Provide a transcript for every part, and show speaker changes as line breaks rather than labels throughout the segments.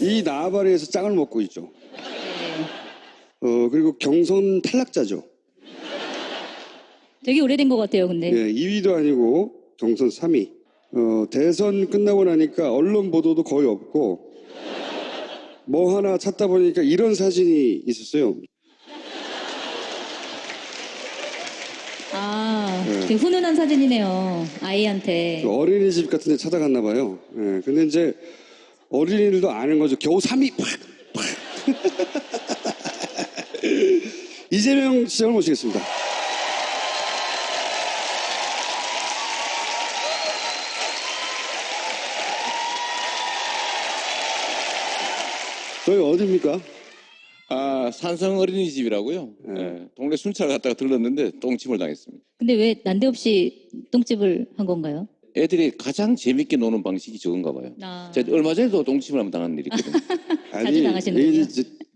이 나발에서 짱을 먹고 있죠. 그리고 경선 탈락자죠.
되게 오래된 것 같아요, 근데.
예, 2위도 아니고 경선 3위. 대선 끝나고 나니까 언론 보도도 거의 없고 뭐 하나 찾다 보니까 이런 사진이 있었어요.
아, 되게 훈훈한 사진이네요. 아이한테.
어린이집 같은 데 찾아갔나 봐요. 예, 근데 이제 어린이들도 아는 거죠. 겨우 3위 팍! 이재명 시장을 모시겠습니다. 저희 어디입니까?
아, 산성 어린이집이라고요. 예, 동네 순찰 갔다가 들렀는데 똥침을 당했습니다.
근데 왜 난데없이 똥집을 한 건가요?
애들이 가장 재밌게 노는 방식이 저건가 봐요.
아.
제가 얼마 전에도 똥침을 한번 당한 일이 있거든요.
자주 당하시는군요.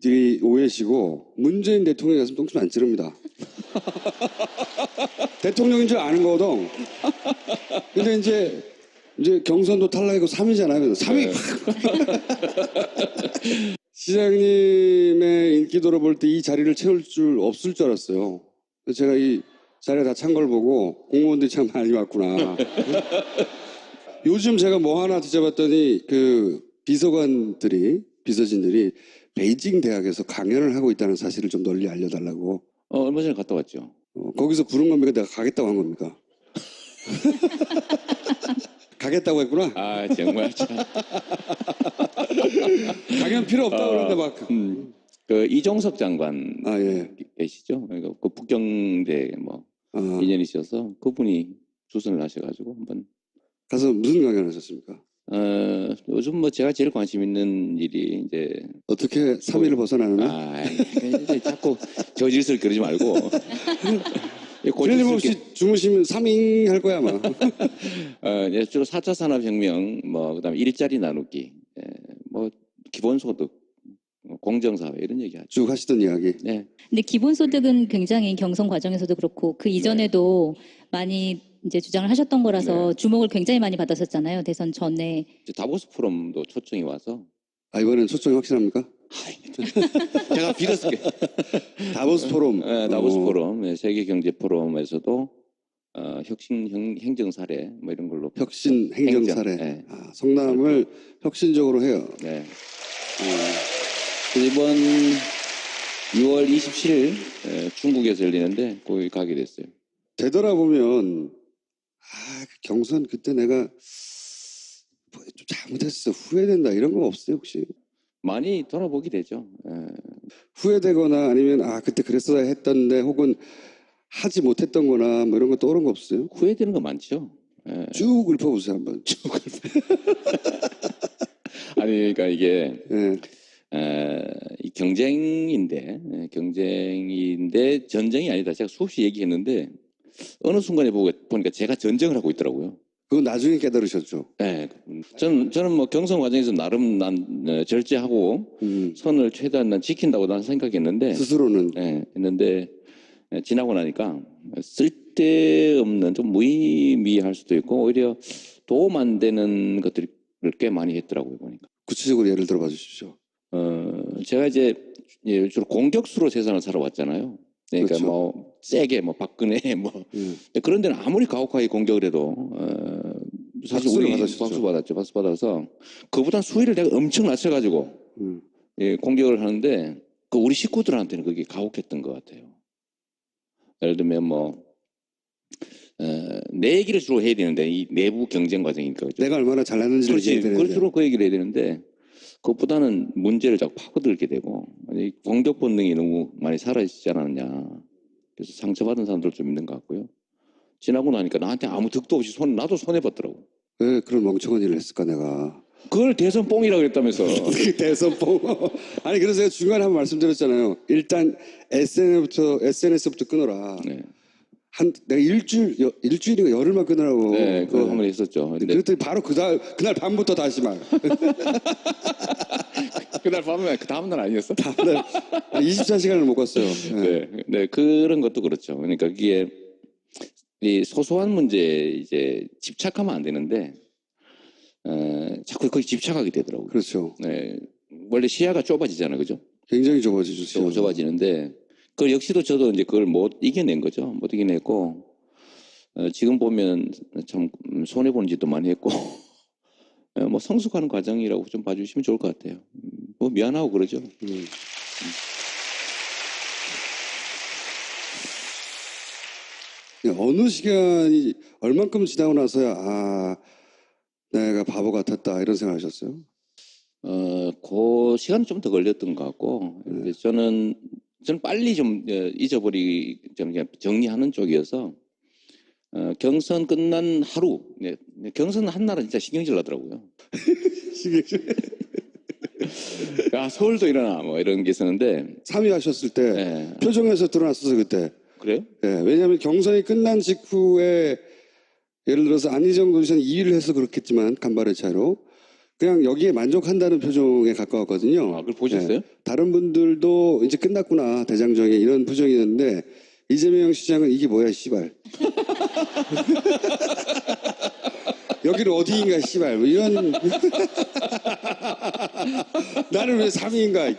되게 오해시고 문재인 대통령이 가서 똥침 안 찌릅니다. 대통령인 줄 아는 거거든. 근데 이제 경선도 탈락이고 3위잖아요. 3위 시장님의 인기도를 볼 때 이 자리를 채울 줄 없을 줄 알았어요. 그래서 제가 이 자리가 다 찬 걸 보고 공무원들이 참 많이 왔구나. 요즘 제가 뭐 하나 뒤져봤더니 그 비서진들이 베이징 대학에서 강연을 하고 있다는 사실을 좀 널리 알려달라고.
얼마 전에 갔다 왔죠.
거기서 부른 겁니까? 내가 가겠다고 한 겁니까? 가겠다고 했구나.
아, 정말 참.
강연 필요 없다고 그러는데 막.
그 이종석 장관
아, 예.
계시죠? 그러니까 그 북경대 뭐 인연이셔서 그분이 주선을 하셔가지고 한번
가서 무슨 강연 하셨습니까?
요즘 뭐 제가 제일 관심 있는 일이 이제
어떻게 3위를 벗어나느냐?
이제 자꾸 저질을 그러지 말고
틀림없이 주무시면 3위 할 거야 아마.
주로 4차 산업혁명, 뭐 그다음에 일자리 나누기, 뭐 기본소득, 공정사회 이런 얘기하죠.
쭉 하시던 이야기.
네.
근데 기본소득은 굉장히 경선 과정에서도 그렇고 그 이전에도 많이 이제 주장을 하셨던 거라서 주목을 굉장히 많이 받았었잖아요. 대선 전에.
다보스 포럼도 초청이 와서.
이번엔 초청이 확실합니까?
제가 빌었을게.
다보스 포럼.
다보스 포럼, 세계 경제 포럼에서도 혁신 행정 사례 뭐 이런 걸로.
혁신 행정 사례.
네.
성남을 혁신적으로 해요.
네. 이번 6월 27일 중국에서 열리는데 거기 가게 됐어요.
되돌아보면 경선 그때 내가 좀 잘못했어 후회된다 이런 거 없어요 혹시?
많이 돌아보게 되죠.
후회되거나 아니면 그때 그랬어야 했던데 혹은 하지 못했던 거나 뭐 이런 거 떠오른 거 없어요?
후회되는 거 많죠.
쭉 읊어보세요 한번.
아니 그러니까 이게
예.
이 경쟁인데 전쟁이 아니다. 제가 수없이 얘기했는데 어느 순간에 보니까 제가 전쟁을 하고 있더라고요.
그건 나중에 깨달으셨죠?
네. 저는 뭐 경선 과정에서 나름 절제하고 선을 최대한 난 지킨다고 난 생각했는데
스스로는.
했는데 지나고 나니까 쓸데없는 좀 무의미할 수도 있고 오히려 도움 안 되는 것들을 꽤 많이 했더라고요 보니까.
구체적으로 예를 들어봐 주십시오.
제가 이제 주로 공격수로 세상을 살아왔잖아요. 그러니까
그렇죠.
뭐 세게 뭐 박근혜 뭐 그런 데는 아무리 가혹하게 공격을 해도 사실 우리 박수 받았죠. 박수 받아서 그보다 수위를 내가 엄청 낮춰가지고 공격을 하는데 그 우리 식구들한테는 그게 가혹했던 것 같아요. 예를 들면 뭐 내 얘기를 주로 해야 되는데 이 내부 경쟁 과정이니까 그렇죠?
내가 얼마나 잘났는지를 얘기해야 되는데.
그걸 주로 그 얘기를 해야 되는데 그것보다는 문제를 자꾸 파고들게 되고 공격 본능이 너무 많이 사라지지 않았냐. 그래서 상처받은 사람들 좀 있는 것 같고요. 지나고 나니까 나한테 아무 득도 없이 나도 손해봤더라고.
왜 그런 멍청한 일을 했을까 내가.
그걸 대선 뽕이라고 그랬다면서.
대선 뽕. 아니 그래서 제가 중간에 한번 말씀드렸잖아요. 일단 SNS부터 끊어라.
네.
내가 일주일인가 열흘만 끊으라고.
네, 그거 한번 했었죠. 근데
그랬더니 바로 그날 밤부터 다시 막.
그날 밤에 그 다음 날 아니었어?
다음날 24시간을 못 갔어요.
네, 그런 것도 그렇죠. 그러니까 그게 이 소소한 문제에 이제 집착하면 안 되는데 자꾸 거기 집착하게 되더라고요.
그렇죠.
네, 원래 시야가 좁아지잖아요, 그죠?
굉장히 좁아지죠.
좁아지는데 그 역시도 저도 이제 그걸 못 이겨낸 거죠. 못 이겨냈고 지금 보면 참 손해 보는 짓도 많이 했고 뭐 성숙하는 과정이라고 좀 봐주시면 좋을 것 같아요. 뭐 미안하고 그러죠.
어느 시간이 얼만큼 지나고 나서야 아 내가 바보 같았다 이런 생각하셨어요?
그 시간은 좀 더 걸렸던 것 같고 근데 저는 빨리 좀 잊어버리 좀 정리하는 쪽이어서 경선 끝난 하루 경선 한 날은 진짜 신경질 나더라고요. 야 서울도 일어나 뭐 이런 게 있었는데
3위 하셨을 때
네.
표정에서 드러났었어요 그때.
그래요?
네, 왜냐하면 경선이 끝난 직후에 예를 들어서 안희정 도지사는 2위를 해서 그렇겠지만 간발의 차이로 그냥 여기에 만족한다는 표정에 가까웠거든요.
아, 그걸 보셨어요?
다른 분들도 이제 끝났구나 대장정에 이런 표정이었는데 이재명 시장은 이게 뭐야 씨발. 여기는 어디인가 씨발 뭐 이런 나는 왜 3위인가.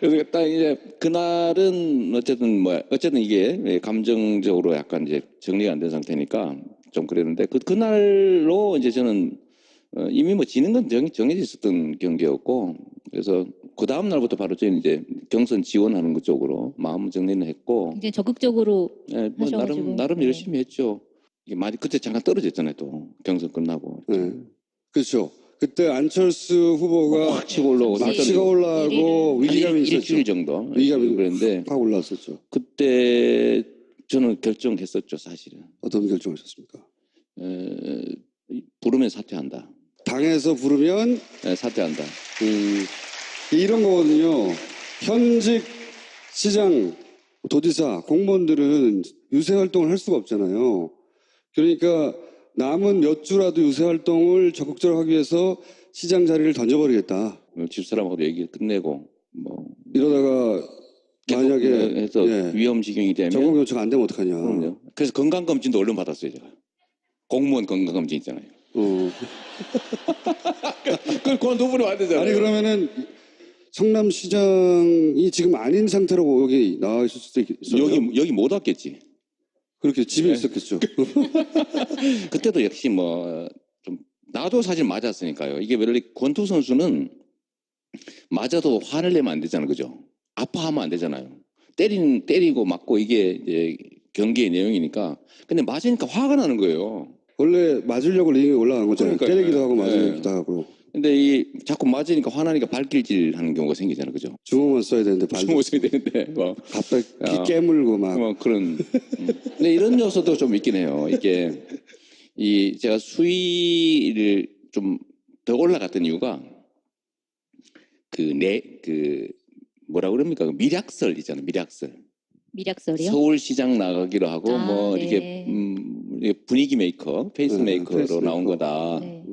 그래서 딱 이제 그날은 어쨌든 이게 감정적으로 약간 이제 정리가 안 된 상태니까 좀 그랬는데 그날로 이제 저는 이미 뭐 지는 건 정해져 있었던 경기였고 그래서 그 다음 날부터 바로 저희는 이제 경선 지원하는 것 쪽으로 마음 정리는 했고
굉장히 적극적으로
네, 뭐
하셔가지고.
나름
네.
열심히 했죠. 이게 많이 그때 잠깐 떨어졌잖아요 또 경선 끝나고.
네. 그렇죠. 그때 안철수 후보가
확 치고 올라오고
막 치고 올라가고 위기감이 있었죠.
일주일 정도
위기감이
그랬는데
확 올라왔었죠.
그때 저는 결정했었죠 사실은.
어떤 결정하셨습니까?
부르면 사퇴한다.
당에서 부르면
네, 사퇴한다.
이런 거거든요. 현직 시장, 도지사, 공무원들은 유세 활동을 할 수가 없잖아요. 그러니까 남은 몇 주라도 유세 활동을 적극적으로 하기 위해서 시장 자리를 던져버리겠다.
집사람하고도 얘기 끝내고 뭐
이러다가 만약에
해서 위험 지경이 되면
전국 요청 안 되면 어떡하냐.
그럼요. 그래서 건강검진도 얼른 받았어요 제가. 공무원 건강검진 있잖아요. 그걸 그만둬버리면 안 되잖아요.
아니 그러면은 성남시장이 지금 아닌 상태로 여기 나와 있을 수도 있어요.
여기 못 왔겠지.
그렇게 집에 있었겠죠.
그때도 역시 뭐 좀 나도 사실 맞았으니까요. 이게 원래 권투 선수는 맞아도 화를 내면 안 되잖아요, 그죠? 아파하면 안 되잖아요. 때리고 맞고 이게 이제 경기의 내용이니까. 근데 맞으니까 화가 나는 거예요.
원래 맞으려고 링에 올라간 거잖아요.
그러니까요.
때리기도 하고
네.
맞으기도 하고.
근데 이 자꾸 맞으니까 화나니까 발길질 하는 경우가 생기잖아요, 그죠?
주먹만 써야 되는데
주먹 써야 되는데 뭐
갑자기 피 깨물고 막.
뭐 그런. 근데 이런 요소도 좀 있긴 해요. 이게 제가 수위를 좀 더 올라갔던 이유가 뭐라 그럽니까? 그 미략설 있잖아요.
미략설이요?
서울시장 나가기로 하고 뭐
네.
이렇게 분위기 메이커, 페이스 메이커로
페이스메이커.
나온 거다.
네.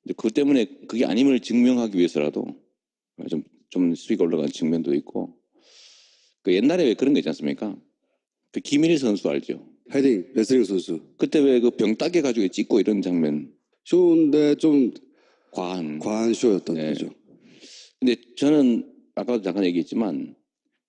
근데 그 때문에 그게 아님을 증명하기 위해서라도 좀 수위가 올라간 측면도 있고. 그 옛날에 왜 그런 거 있지 않습니까? 그 김일희 선수 알죠?
헤딩 레슬링 선수.
그때 왜 그 병 따개 가지고 찍고 이런 장면
쇼인데 좀
과한.
쇼였던
네.
거죠.
근데 저는 아까도 잠깐 얘기했지만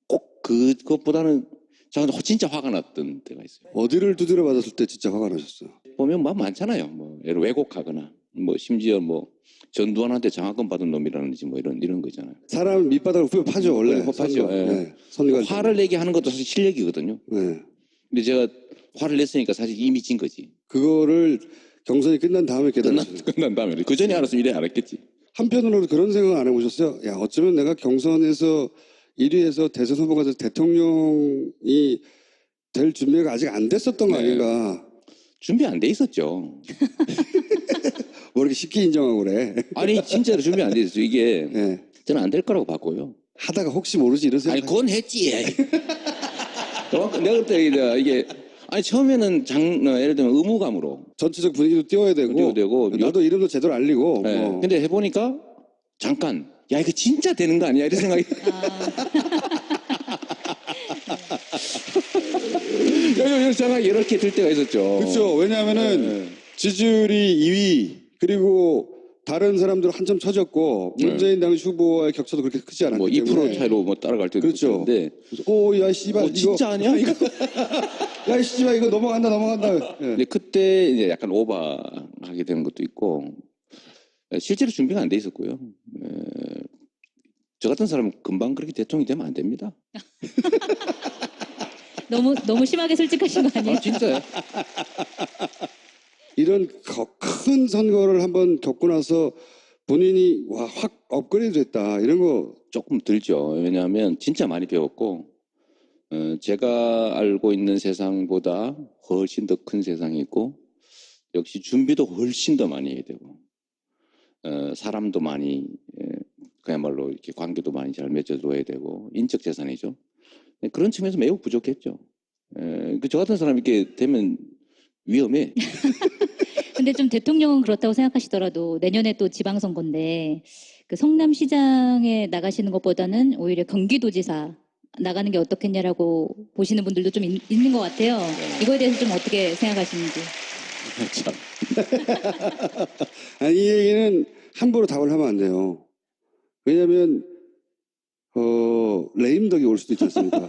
꼭 그것보다는 저는 진짜 화가 났던 때가 있어요.
어디를 두드려 맞았을 때 진짜 화가 나셨어요?
보면 뭐 많잖아요. 뭐 예를 왜곡하거나 뭐 심지어 뭐 전두환한테 장학금 받은 놈이라든지 뭐 이런 거잖아요.
사람 밑바닥을 후벼 파죠 원래.
파죠. 예.
선거.
화를 내게 하는 것도 사실 실력이거든요.
네.
근데 제가 화를 냈으니까 사실 이미 진 거지.
그거를 경선이 끝난 다음에 깨달았어요.
끝난 다음에 그 전에 알았으면 이래 알았겠지.
한편으로는 그런 생각 안 해보셨어요? 야 어쩌면 내가 경선에서 1위에서 대선 후보가 돼서 대통령이 될 준비가 아직 안 됐었던 거
네.
아닌가.
준비 안 돼 있었죠.
뭐 이렇게 쉽게 인정하고 그래.
아니 진짜로 준비 안 돼 있었어요. 이게
네.
저는 안 될 거라고 봤고요.
하다가 혹시 모르지 이런 생각.
아니 그건 했지. 내가 그때 이게 아니 처음에는 예를 들면 의무감으로
전체적 분위기도 띄워야 되고, 나도 이름도 제대로 알리고.
네.
뭐.
근데 해보니까 잠깐 야 이거 진짜 되는 거 아니야 이런 생각이 이렇게 들 때가 있었죠.
그렇죠. 왜냐하면은 지지율이 2위 그리고 다른 사람들 한참 쳐졌고 문재인 당시 후보와의 격차도 그렇게 크지 않았기
뭐 2%
때문에
차이로 뭐 따라갈 때도
그렇죠.
있는데
오야 씨발 이거
진짜 아니야 이거.
야 씨발 이거 넘어간다. 예.
근데 그때 이제 약간 오버하게 되는 것도 있고 실제로 준비가 안 돼 있었고요. 저 같은 사람은 금방 그렇게 대통령이 되면 안 됩니다.
너무 심하게 솔직하신 거 아니에요?
진짜요?
이런 큰 선거를 한번 겪고 나서 본인이 확 업그레이드 됐다 이런 거
조금 들죠. 왜냐하면 진짜 많이 배웠고 제가 알고 있는 세상보다 훨씬 더 큰 세상이 있고 역시 준비도 훨씬 더 많이 해야 되고 사람도 많이 그야말로 이렇게 관계도 많이 잘 맺어줘야 되고 인적 재산이죠. 그런 측면에서 매우 부족했죠. 저 같은 사람이 이렇게 되면 위험해.
근데 좀 대통령은 그렇다고 생각하시더라도 내년에 또 지방선거인데 그 성남시장에 나가시는 것보다는 오히려 경기도지사 나가는 게 어떻겠냐라고 보시는 분들도 좀 있는 것 같아요. 이거에 대해서 좀 어떻게 생각하시는지.
참.
아니, 이 얘기는 함부로 답을 하면 안 돼요. 왜냐하면 레임덕이 올 수도 있지 않습니까?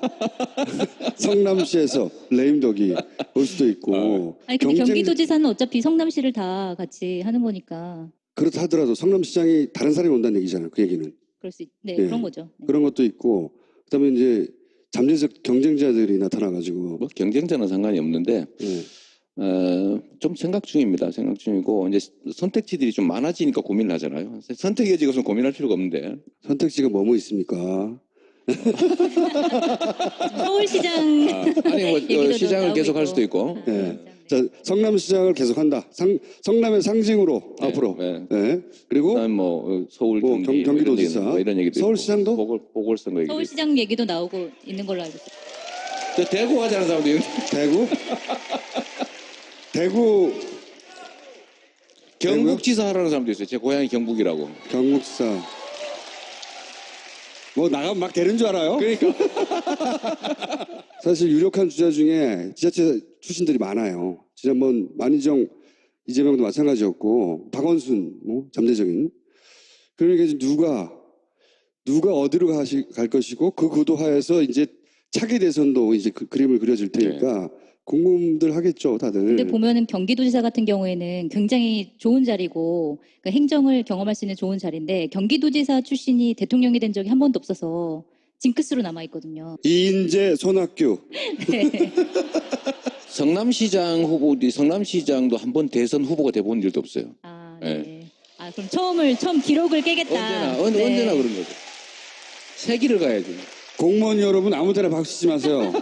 성남시에서 레임덕이 올 수도 있고.
아니 근데 경기도지사는 어차피 성남시를 다 같이 하는 거니까.
그렇다 하더라도 성남시장이 다른 사람이 온다는 얘기잖아요. 그 얘기는.
네,
예.
그런 거죠. 네.
그런 것도 있고. 그다음에 이제 잠재적 경쟁자들이 나타나가지고.
뭐 경쟁자는 상관이 없는데
예.
좀 생각 중입니다. 생각 중이고 이제 선택지들이 좀 많아지니까 고민을 하잖아요. 선택의 여지가 없으면 고민할 필요가 없는데.
선택지가 뭐뭐 있습니까?
서울시장
아니 뭐 시장을 계속 할 수도 있고.
네. 자, 성남시장을 계속한다. 성남의 상징으로
네,
앞으로.
네.
네. 그리고
그다음 뭐 서울
뭐
경기
경기도지사,
뭐 이런 얘기도
서울시장도?
있고, 보궐선거 얘기도
서울시장 얘기도 나오고 있는 걸로 알고 있어요.
있고. 대구 하자는 사람도 있는데.
대구
경북지사 하라는 사람도 있어요. 제 고향이 경북이라고.
경북지사 뭐 나가면 막 되는 줄 알아요?
그러니까.
사실 유력한 주자 중에 지자체 출신들이 많아요. 지난번 만희정, 이재명도 마찬가지였고 박원순 뭐 잠재적인. 그러니까 이제 누가 어디로 갈 것이고 그 구도 하에서 이제 차기 대선도 이제 그림을 그려질 테니까 궁금들 하겠죠, 다들.
근데 보면은 경기도지사 같은 경우에는 굉장히 좋은 자리고 그러니까 행정을 경험할 수 있는 좋은 자리인데 경기도지사 출신이 대통령이 된 적이 한 번도 없어서 징크스로 남아 있거든요.
이인재, 손학규.
네.
성남시장도 한 번 대선 후보가 돼본 일도 없어요.
아, 네. 아, 그럼 처음 기록을 깨겠다.
언제나 그런 거죠. 세기를 가야지.
공무원 여러분 아무 데나 박수 치지 마세요.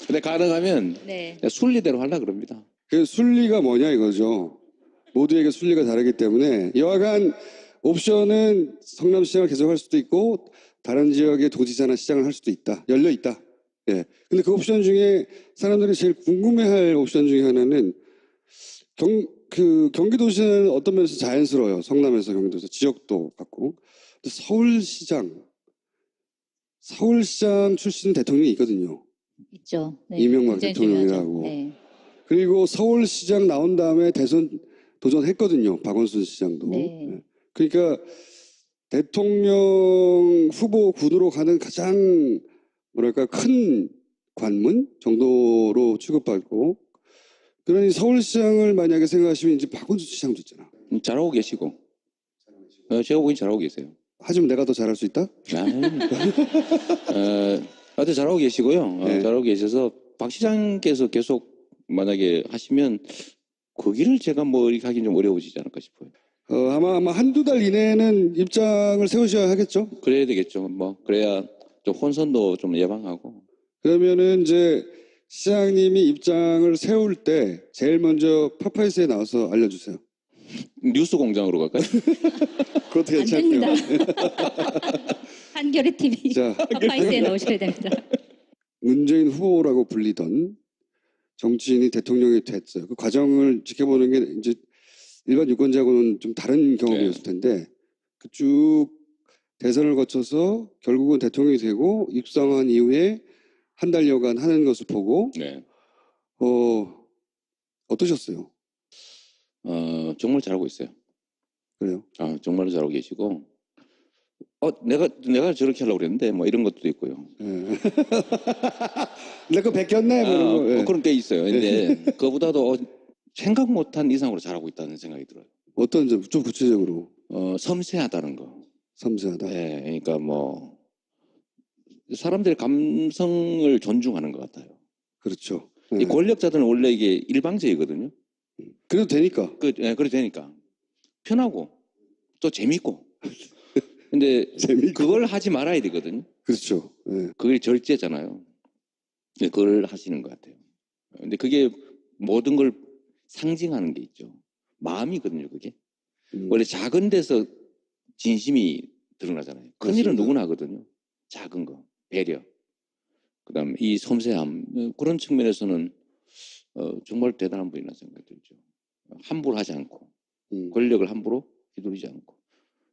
근데 가능하면
네.
순리대로 하려고 그럽니다.
그 순리가 뭐냐 이거죠. 모두에게 순리가 다르기 때문에 여하간 옵션은 성남시장을 계속할 수도 있고 다른 지역의 도지사나 시장을 할 수도 있다. 열려 있다. 예. 근데 그 옵션 중에 사람들이 제일 궁금해할 옵션 중에 하나는 경기도시는 어떤 면에서 자연스러워요. 성남에서 경기도에서 지역도 같고. 근데 서울시장 출신 대통령이 있거든요.
있죠. 네.
이명박
굉장히
대통령이라고.
네.
그리고 서울시장 나온 다음에 대선 도전했거든요. 박원순 시장도.
네.
예. 그러니까 대통령 후보 군으로 가는 가장 뭐랄까 큰 관문 정도로 취급받고 그러니 서울시장을 만약에 생각하시면 이제 박원순 시장도 있잖아.
잘하고 계시고. 제가 보기엔 잘하고 계세요.
하지만 내가 더 잘할 수 있다?
하여튼 잘하고 계시고요.
네.
잘하고 계셔서 박 시장께서 계속 만약에 하시면 거기를 제가 뭐 이렇게 하긴 좀 어려워지지 않을까 싶어요.
아마 한두 달 이내에는 입장을 세우셔야 하겠죠?
그래야 되겠죠. 뭐 그래야 좀 혼선도 좀 예방하고.
그러면은 이제 시장님이 입장을 세울 때 제일 먼저 파파이스에 나와서 알려주세요.
뉴스 공장으로 갈까요?
그것도
안
괜찮고요.
됩니다. 한겨레 TV
자,
파파이스에 넣으셔야 됩니다.
문재인 후보라고 불리던 정치인이 대통령이 됐어요. 그 과정을 지켜보는 게 이제 일반 유권자하고는 좀 다른 경험이었을 텐데 쭉 대선을 거쳐서 결국은 대통령이 되고 입성한 이후에 한 달여간 하는 것을 보고
네.
어떠셨어요?
정말 잘하고 있어요.
그래요?
아, 정말로 잘하고 계시고, 내가 저렇게 하려고 그랬는데, 뭐 이런 것도 있고요.
예. 내 거 베꼈네, 뭐 이런 거. 예.
그런 게 있어요. 근데 그보다도 생각 못한 이상으로 잘하고 있다는 생각이 들어요.
어떤 점, 좀 구체적으로.
섬세하다는 거.
섬세하다.
예, 그러니까 뭐 사람들의 감성을 존중하는 것 같아요.
그렇죠.
이 권력자들은 원래 이게 일방적이거든요.
그래도 되니까.
그래도 되니까 편하고 또 재밌고. 근데
재밌고.
그걸 하지 말아야 되거든요.
그렇죠. 예.
그게 절제잖아요. 그걸 하시는 것 같아요. 근데 그게 모든 걸 상징하는 게 있죠. 마음이거든요, 그게. 원래 작은 데서 진심이 드러나잖아요. 큰 일은 누구나 하거든요. 작은 거, 배려. 그다음 이 섬세함, 그런 측면에서는 정말 대단한 분이라는 생각이 들죠. 함부로 하지 않고, 권력을 함부로 휘두르지 않고,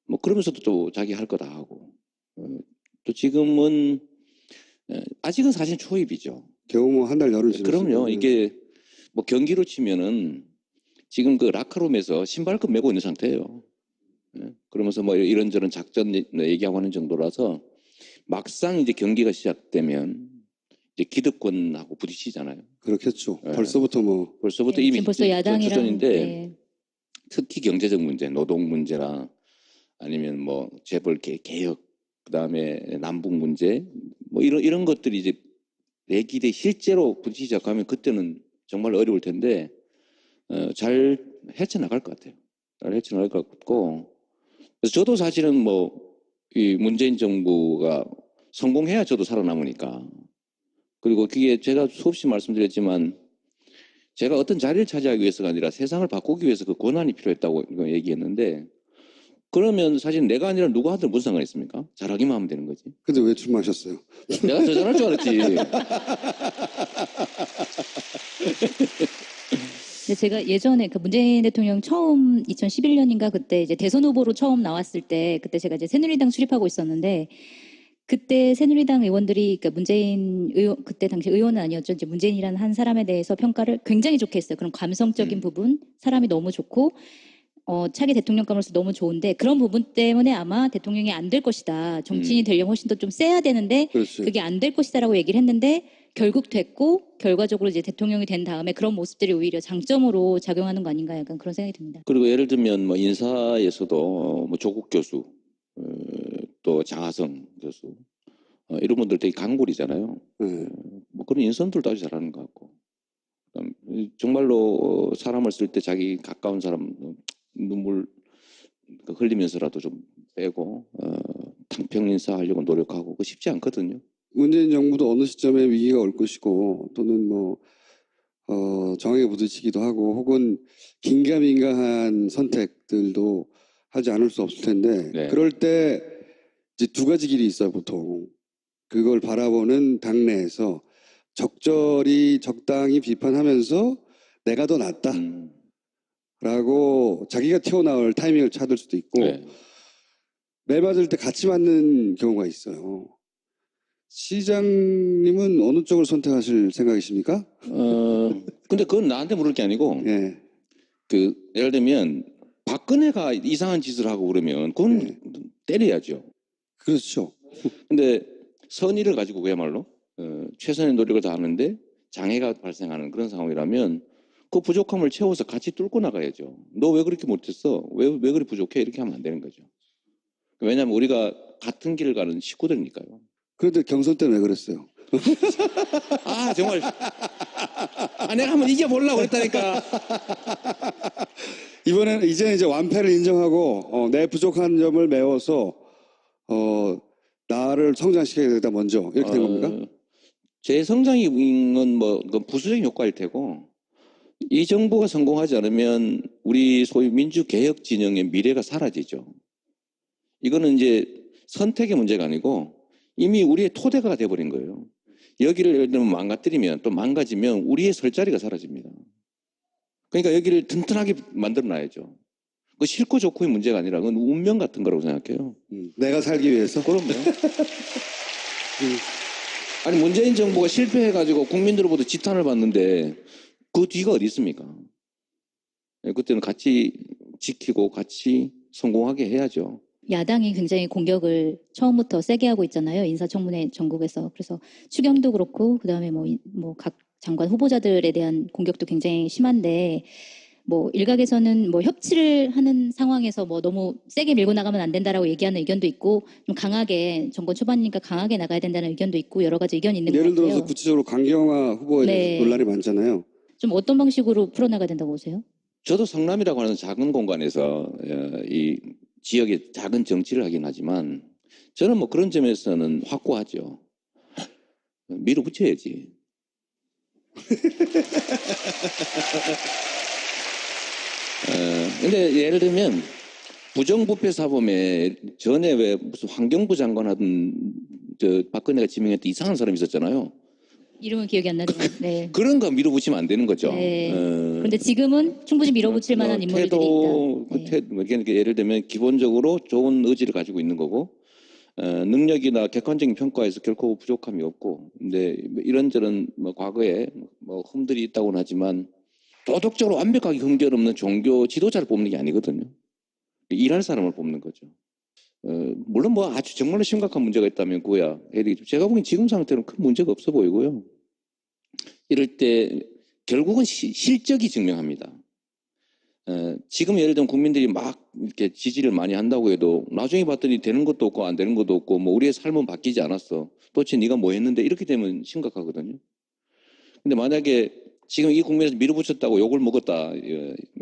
뭐 그러면서도 또 자기 할 거 다 하고, 또 지금은 아직은 사실 초입이죠.
겨우 뭐 한 달 열흘 지났어요.
그럼요. 이게 뭐 경기로 치면은 지금 그 라커룸에서 신발끈 메고 있는 상태예요. 그러면서 뭐 이런저런 작전 얘기하고 하는 정도라서 막상 이제 경기가 시작되면 이제 기득권하고 부딪히잖아요.
그렇겠죠. 벌써부터
네,
이미
지금 벌써 야당이랑
전인데
네.
특히 경제적 문제, 노동 문제나 아니면 뭐 재벌 개혁, 그다음에 남북 문제, 뭐 이런 것들이 이제 내기대 실제로 부딪히기 시작하면 그때는 정말 어려울 텐데 잘 헤쳐나갈 것 같아요. 잘 헤쳐나갈 것 같고, 그래서 저도 사실은 뭐 이 문재인 정부가 성공해야 저도 살아남으니까. 그리고 그게 제가 수없이 말씀드렸지만 제가 어떤 자리를 차지하기 위해서가 아니라 세상을 바꾸기 위해서 그 권한이 필요했다고 얘기했는데, 그러면 사실 내가 아니라 누가 하든 무슨 상관이 있습니까? 잘하기만 하면 되는 거지.
근데 왜 출마하셨어요?
내가 더 잘할 줄 알았지.
근데 제가 예전에 그 문재인 대통령 처음 2011년인가 그때 이제 대선 후보로 처음 나왔을 때 그때 제가 이제 새누리당 출입하고 있었는데 그때 새누리당 의원들이 그러니까 문재인 의원 그때 당시 의원은 아니었죠. 이제 문재인이라는 한 사람에 대해서 평가를 굉장히 좋게 했어요. 그런 감성적인 부분, 사람이 너무 좋고 차기 대통령감으로서 너무 좋은데 그런 부분 때문에 아마 대통령이 안 될 것이다. 정치인이 되려면 훨씬 더 좀 세야 되는데
그렇지.
그게 안 될 것이다라고 얘기를 했는데 결국 됐고 결과적으로 이제 대통령이 된 다음에 그런 모습들이 오히려 장점으로 작용하는 거 아닌가 약간 그런 생각이 듭니다.
그리고 예를 들면 뭐 인사에서도 뭐 조국 교수, 또 장하성 교수, 이런 분들 되게 강골이잖아요. 뭐 그런 인선들도 아주 잘하는 것 같고, 정말로 사람을 쓸 때 자기 가까운 사람 눈물 흘리면서라도 좀 빼고 당평 인사하려고 노력하고 그거 쉽지 않거든요.
문재인 정부도 어느 시점에 위기가 올 것이고 또는 뭐 정에 부딪히기도 하고 혹은 긴가민가한 선택들도 하지 않을 수 없을 텐데
네.
그럴 때 이제 두 가지 길이 있어요 보통. 그걸 바라보는 당내에서 적당히 비판하면서 내가 더 낫다라고 자기가 튀어나올 타이밍을 찾을 수도 있고
네.
매 맞을 때 같이 맞는 경우가 있어요. 시장님은 어느 쪽을 선택하실 생각이십니까?
근데 그건 나한테 물을 게 아니고,
예.
예를 들면 박근혜가 이상한 짓을 하고 그러면 그건 때려야죠.
그렇죠.
근데 선의를 가지고 그야말로 최선의 노력을 다하는데 장애가 발생하는 그런 상황이라면 그 부족함을 채워서 같이 뚫고 나가야죠. 너 왜 그렇게 못했어? 왜 그리 부족해? 이렇게 하면 안 되는 거죠. 왜냐하면 우리가 같은 길을 가는 식구들이니까요.
그런데 경선 때는 왜 그랬어요?
아 정말 내가 한번 이겨보려고 그랬다니까.
이제는 이제 완패를 인정하고 내 부족한 점을 메워서 나를 성장시켜야 되겠다 먼저 이렇게 된 겁니까?
제 성장인 뭐 부수적인 효과일 테고 이 정부가 성공하지 않으면 우리 소위 민주개혁 진영의 미래가 사라지죠. 이거는 이제 선택의 문제가 아니고 이미 우리의 토대가 돼버린 거예요. 여기를 예를 들면 망가뜨리면 또 망가지면 우리의 설 자리가 사라집니다. 그러니까 여기를 튼튼하게 만들어놔야죠. 그 싫고 좋고의 문제가 아니라 그건 운명 같은 거라고 생각해요.
내가 살기 위해서?
그럼요. 아니 문재인 정부가 실패해가지고 국민들로부터 지탄을 받는데 그 뒤가 어디 있습니까? 그때는 같이 지키고 같이
성공하게 해야죠. 야당이 굉장히 공격을 처음부터 세게 하고 있잖아요. 인사청문회 전국에서. 그래서 추경도 그렇고 그다음에 뭐 각 장관 후보자들에 대한 공격도 굉장히 심한데 뭐 일각에서는 뭐 협치를 하는 상황에서 뭐 너무 세게 밀고 나가면 안 된다라고 얘기하는 의견도 있고 좀 강하게 정권 초반이니까 강하게 나가야 된다는 의견도 있고 여러 가지 의견이 있는 것 같아요.
예를 들어서 구체적으로 강경화 후보에 대해서 논란이 많잖아요.
좀 어떤 방식으로 풀어나가야 된다고 보세요?
저도 성남이라고 하는 작은 공간에서 이 지역의 작은 정치를 하긴 하지만 저는 뭐 그런 점에서는 확고하죠. 밀어붙여야지. 근데 예를 들면 부정부패 사범에 전에 왜 무슨 환경부 장관 하던 저 박근혜가 지명했던 이상한 사람이 있었잖아요.
이름은 기억이 안 나지만 네.
그런 거 밀어붙이면 안 되는 거죠.
네. 그런데 지금은 충분히 밀어붙일 만한 인물들이 있다.
그러니까 예를 들면 기본적으로 좋은 의지를 가지고 있는 거고 능력이나 객관적인 평가에서 결코 부족함이 없고 근데 이런저런 뭐 과거에 뭐 흠들이 있다고는 하지만 도덕적으로 완벽하게 흠결 없는 종교 지도자를 뽑는 게 아니거든요. 일할 사람을 뽑는 거죠. 물론 뭐 아주 정말로 심각한 문제가 있다면 그거야 해야 되겠죠. 제가 보기엔 지금 상태로는 큰 문제가 없어 보이고요. 이럴 때 결국은 실적이 증명합니다. 지금 예를 들면 국민들이 막 이렇게 지지를 많이 한다고 해도 나중에 봤더니 되는 것도 없고 안 되는 것도 없고 뭐 우리의 삶은 바뀌지 않았어. 도대체 네가 뭐 했는데 이렇게 되면 심각하거든요. 근데 만약에 지금 이 국면에서 밀어붙였다고 욕을 먹었다.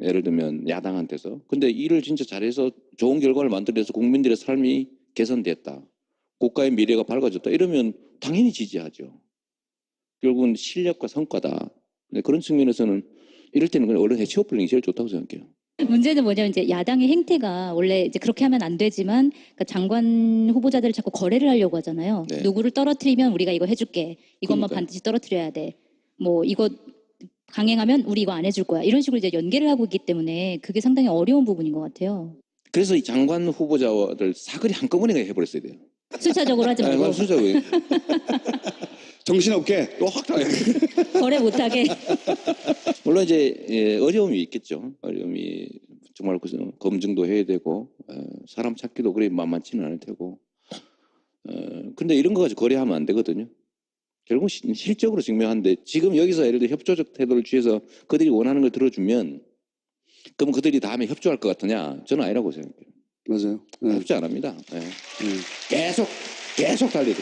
예를 들면 야당한테서. 근데 일을 진짜 잘해서 좋은 결과를 만들어서 국민들의 삶이 개선됐다. 국가의 미래가 밝아졌다. 이러면 당연히 지지하죠. 결국은 실력과 성과다. 근데 그런 측면에서는 이럴 때는 그냥 얼른 해치워버리는 게 제일 좋다고 생각해요.
문제는 뭐냐면 이제 야당의 행태가 원래 이제 그렇게 하면 안 되지만 그러니까 장관 후보자들을 자꾸 거래를 하려고 하잖아요.
네.
누구를 떨어뜨리면 우리가 이거 해줄게. 이것만
그러니까요.
반드시 떨어뜨려야 돼. 뭐 이거 강행하면 우리 이거 안 해줄 거야. 이런 식으로 이제 연계를 하고 있기 때문에 그게 상당히 어려운 부분인 것 같아요.
그래서 이 장관 후보자들 사거리 한꺼번에 해버렸어야 돼요.
순차적으로 하지 말고
순차적으로.
정신없게
또 확 당해.
거래 못하게.
물론 이제 어려움이 있겠죠. 어려움이 정말 검증도 해야 되고 사람 찾기도 그리 만만치는 않을 테고. 근데 이런 거 가지고 거래하면 안 되거든요. 결국 실적으로 증명하는데 지금 여기서 예를 들어 협조적 태도를 취해서 그들이 원하는 걸 들어주면 그럼 그들이 다음에 협조할 것 같으냐? 저는 아니라고 생각해요.
맞아요. 네.
협조 안 합니다. 계속 달리고.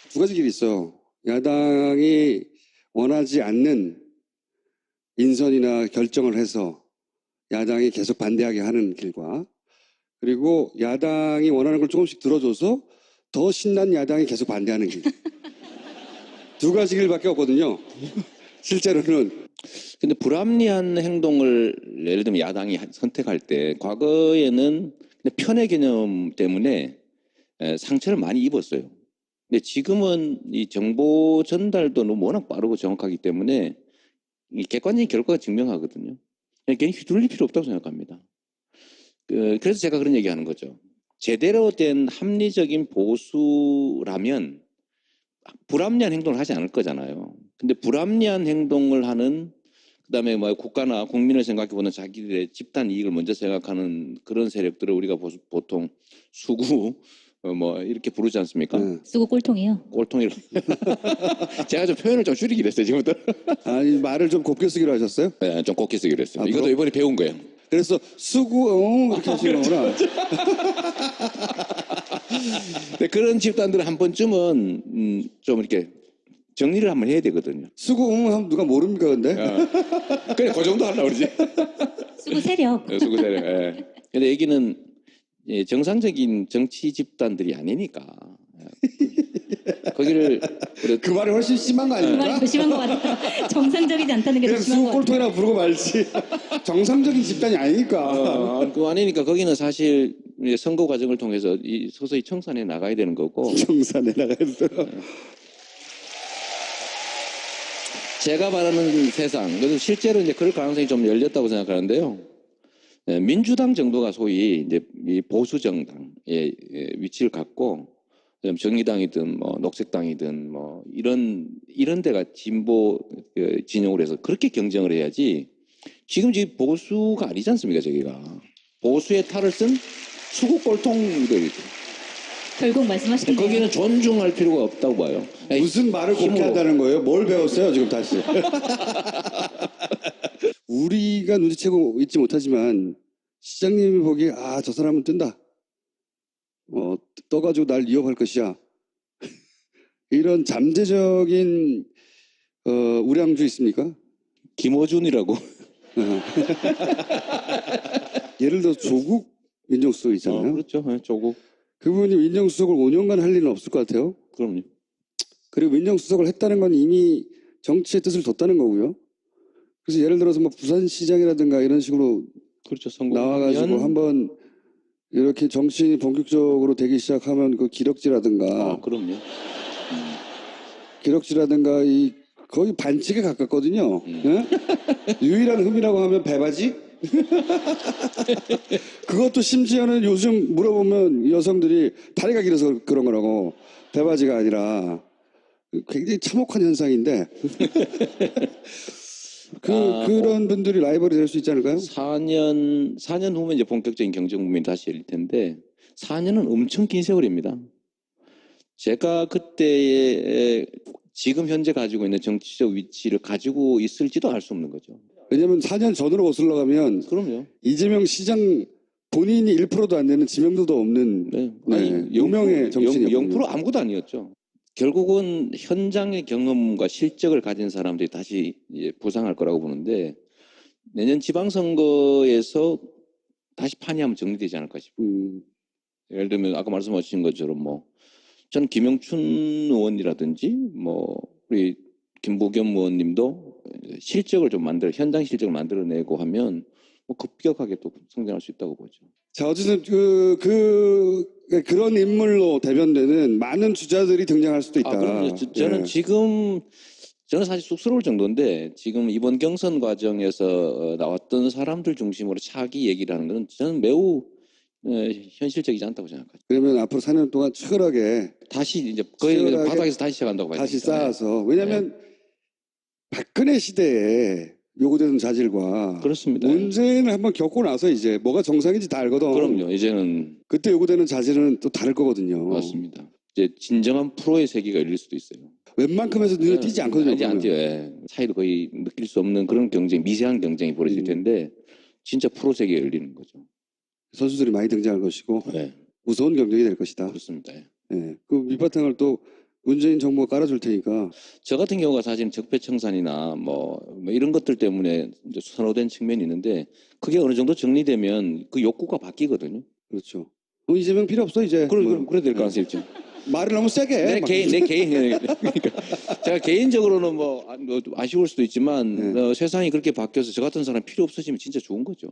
두 가지 길이 있어요. 야당이 원하지 않는 인선이나 결정을 해서 야당이 계속 반대하게 하는 길과 그리고 야당이 원하는 걸 조금씩 들어줘서 더 신난 야당이 계속 반대하는 길. 두 가지 길밖에 없거든요. 실제로는.
근데 불합리한 행동을 예를 들면 야당이 선택할 때 과거에는 편의 개념 때문에 상처를 많이 입었어요. 근데 지금은 이 정보 전달도 너무 워낙 빠르고 정확하기 때문에 이 객관적인 결과가 증명하거든요. 괜히 휘둘릴 필요 없다고 생각합니다. 그래서 제가 그런 얘기하는 거죠. 제대로 된 합리적인 보수라면 불합리한 행동을 하지 않을 거잖아요. 근데 불합리한 행동을 하는 그다음에 뭐 국가나 국민을 생각해보는 자기들의 집단 이익을 먼저 생각하는 그런 세력들을 우리가 보통 수구 뭐 이렇게 부르지 않습니까?
쓰고 꼴통이요.
꼴통이라. 제가 좀 표현을 좀 줄이기로 했어요 지금부터.
아니 말을 좀 곱게 쓰기로 하셨어요?
네, 좀 곱게 쓰기로 했어요. 이것도 이번에 배운 거예요.
그래서 수구 이렇게 하시는 거구나.
네, 그런 집단들은 한 번쯤은 좀 이렇게 정리를 한번 해야 되거든요.
수구 하면 누가 모릅니까 근데?
그래 그 정도 하려고 그러지.
쓰고 세력.
수구 세력. 예. 근데 여기는 정상적인 정치 집단들이 아니니까. 거기를
그 말이 훨씬 심한 거
그
아닙니까?
말이 더 심한 것 같아요. 정상적이지 않다는 게 더
그냥
심한 것
수구
같아요.
꼴통이라고 부르고 말지. 정상적인 집단이 아니니까.
그거 아니니까 거기는 사실 선거 과정을 통해서 서서히 청산해 나가야 되는 거고.
청산해 나가야 돼요.
제가 바라는 세상, 그래서 실제로 이제 그럴 가능성이 좀 열렸다고 생각하는데요. 민주당 정도가 소위 이제 이 보수 정당의 위치를 갖고 정의당이든 뭐 녹색당이든 뭐 이런 데가 진보 진영으로 해서 그렇게 경쟁을 해야지. 지금 보수가 아니지 않습니까 저기가. 보수의 탈을 쓴 수국 꼴통들이죠.
결국 말씀하신 거
거기는 존중할 필요가 없다고 봐요.
무슨 말을 곱게 한다는 거예요? 뭘 배웠어요 지금 다시? 우리가 눈치채고 있지 못하지만 시장님이 보기에 아, 저 사람은 뜬다. 떠가지고 날 위협할 것이야. 이런 잠재적인 우량주 있습니까?
김어준이라고.
예를 들어 조국 민정수석 있잖아요.
그렇죠. 네, 조국.
그분이 민정수석을 5년간 할 일은 없을 것 같아요.
그럼요.
그리고 민정수석을 했다는 건 이미 정치의 뜻을 뒀다는 거고요. 그래서 예를 들어서 뭐 부산시장이라든가 이런 식으로
그렇죠.
나와가지고 한번 이렇게 정치인이 본격적으로 되기 시작하면 그 기럭지라든가
그럼요.
기럭지라든가 이 거의 반칙에 가깝거든요. 예? 유일한 흠이라고 하면 배바지? 그것도 심지어는 요즘 물어보면 여성들이 다리가 길어서 그런 거라고 배바지가 아니라 굉장히 참혹한 현상인데 그런 분들이 라이벌이 될 수 있지 않을까요?
4년 후면 이제 본격적인 경정 국면이 다시 열릴 텐데 4년은 엄청 긴 세월입니다. 제가 그때의 지금 현재 가지고 있는 정치적 위치를 가지고 있을지도 알 수 없는 거죠.
왜냐하면 4년 전으로 거슬러 가면
그럼요.
이재명 시장 본인이 1%도 안 되는 지명도도 없는 유명의 정치인이었거든요.
0% 아무것도 아니었죠. 결국은 현장의 경험과 실적을 가진 사람들이 다시 이제 부상할 거라고 보는데 내년 지방선거에서 다시 판이 한번 정리되지 않을까 싶어요. 예를 들면 아까 말씀하신 것처럼 전 김영춘 의원이라든지 우리 김부겸 의원님도 실적을 좀 현장 실적을 만들어내고 하면 급격하게 또 성장할 수 있다고 보죠.
자, 어쨌든 그런 인물로 대변되는 많은 주자들이 등장할 수도 있다.
그럼요. 저는 저는 사실 쑥스러울 정도인데 지금 이번 경선 과정에서 나왔던 사람들 중심으로 차기 얘기를 하는 것은 저는 매우 현실적이지 않다고 생각하죠.
그러면 앞으로 4년 동안 치열하게
다시 이제 거의 바닥에서 다시 시작한다고 봐야
다시
됩니다.
쌓아서 왜냐하면 박근혜 시대에 요구되는 자질과
그렇습니다.
문재인을 한번 겪고 나서 이제 뭐가 정상인지 다 알거든.
그럼요. 이제는
그때 요구되는 자질은 또 다를 거거든요.
맞습니다. 이제 진정한 프로의 세계가 열릴 수도 있어요.
웬만큼에서 눈에 띄지 않거든요.
이제 안 띄어요. 차이도 거의 느낄 수 없는 그런 미세한 경쟁이 벌어질 텐데 진짜 프로 세계가 열리는 거죠.
선수들이 많이 등장할 것이고
네.
무서운 경쟁이 될 것이다.
그렇습니다.
네. 그 밑바탕을 또 문재인 정부가 깔아줄 테니까.
저 같은 경우가 사실 적폐청산이나 이런 것들 때문에 이제 선호된 측면이 있는데 그게 어느 정도 정리되면 그 욕구가 바뀌거든요.
그렇죠. 이재명 필요 없어 이제.
그래 될 가능성이 있죠.
말을 너무 세게 해.
내 개인 그러니까 제가 개인적으로는 아쉬울 수도 있지만 세상이 그렇게 바뀌어서 저 같은 사람 필요 없어지면 진짜 좋은 거죠.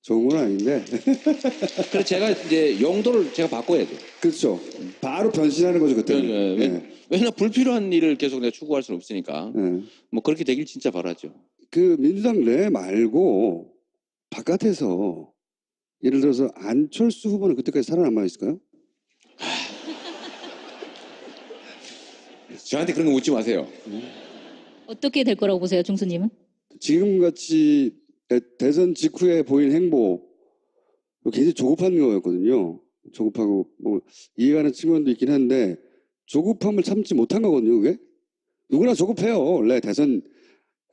좋은 건 아닌데.
그래서 제가 이제 용도를 제가 바꿔야 돼요.
그렇죠. 바로 변신하는 거죠 그때는.
왜냐면 불필요한 일을 계속 내가 추구할 수는 없으니까. 그렇게 되길 진짜 바라죠.
그 민주당 내 말고 바깥에서 예를 들어서 안철수 후보는 그때까지 살아남아 있을까요?
저한테 그런 거 묻지 마세요.
어떻게 될 거라고 보세요, 중수님은?
지금같이 대선 직후에 보인 행보 굉장히 조급한 거였거든요. 조급하고 이해가는 측면도 있긴 한데 조급함을 참지 못한 거거든요. 그게 누구나 조급해요. 원래 대선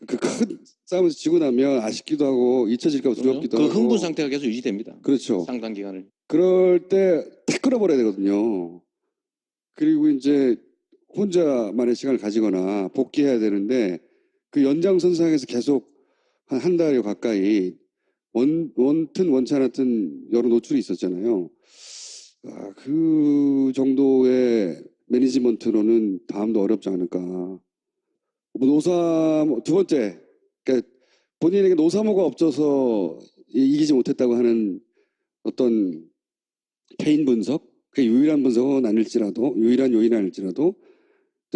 그 큰 싸움에서 지고 나면 아쉽기도 하고 잊혀질까 봐 두렵기도 하고.
그 흥분 상태가 계속 유지됩니다.
그렇죠.
상당 기간을.
그럴 때 탁 끌어버려야 되거든요. 그리고 이제 혼자만의 시간을 가지거나 복귀해야 되는데 그 연장선상에서 계속 한 달여 가까이 원튼 원치 않았든 여러 노출이 있었잖아요. 그 정도의 매니지먼트로는 다음도 어렵지 않을까. 두 번째, 그러니까 본인에게 노사모가 없어서 이기지 못했다고 하는 어떤 개인 분석, 그 유일한 분석은 아닐지라도, 유일한 요인은 아닐지라도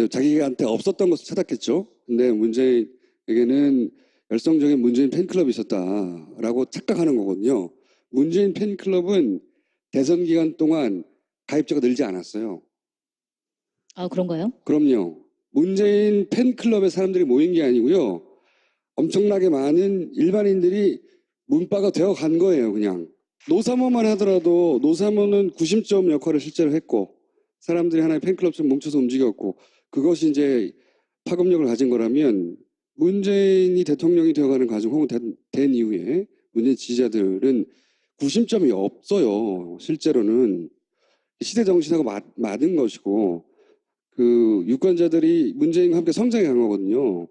자기한테 없었던 것을 찾았겠죠. 근데 문재인에게는 열성적인 문재인 팬클럽이 있었다라고 착각하는 거거든요. 문재인 팬클럽은 대선 기간 동안 가입자가 늘지 않았어요.
그런가요?
그럼요. 문재인 팬클럽에 사람들이 모인 게 아니고요. 엄청나게 많은 일반인들이 문바가 되어 간 거예요, 그냥. 노사모만 하더라도 노사모는 구심점 역할을 실제로 했고 사람들이 하나의 팬클럽처럼 뭉쳐서 움직였고 그것이 이제 파급력을 가진 거라면 문재인이 대통령이 되어가는 과정 혹은 된 이후에 문재인 지지자들은 구심점이 없어요. 실제로는 시대 정신하고 맞은 것이고 그 유권자들이 문재인과 함께 성장해 간 거거든요.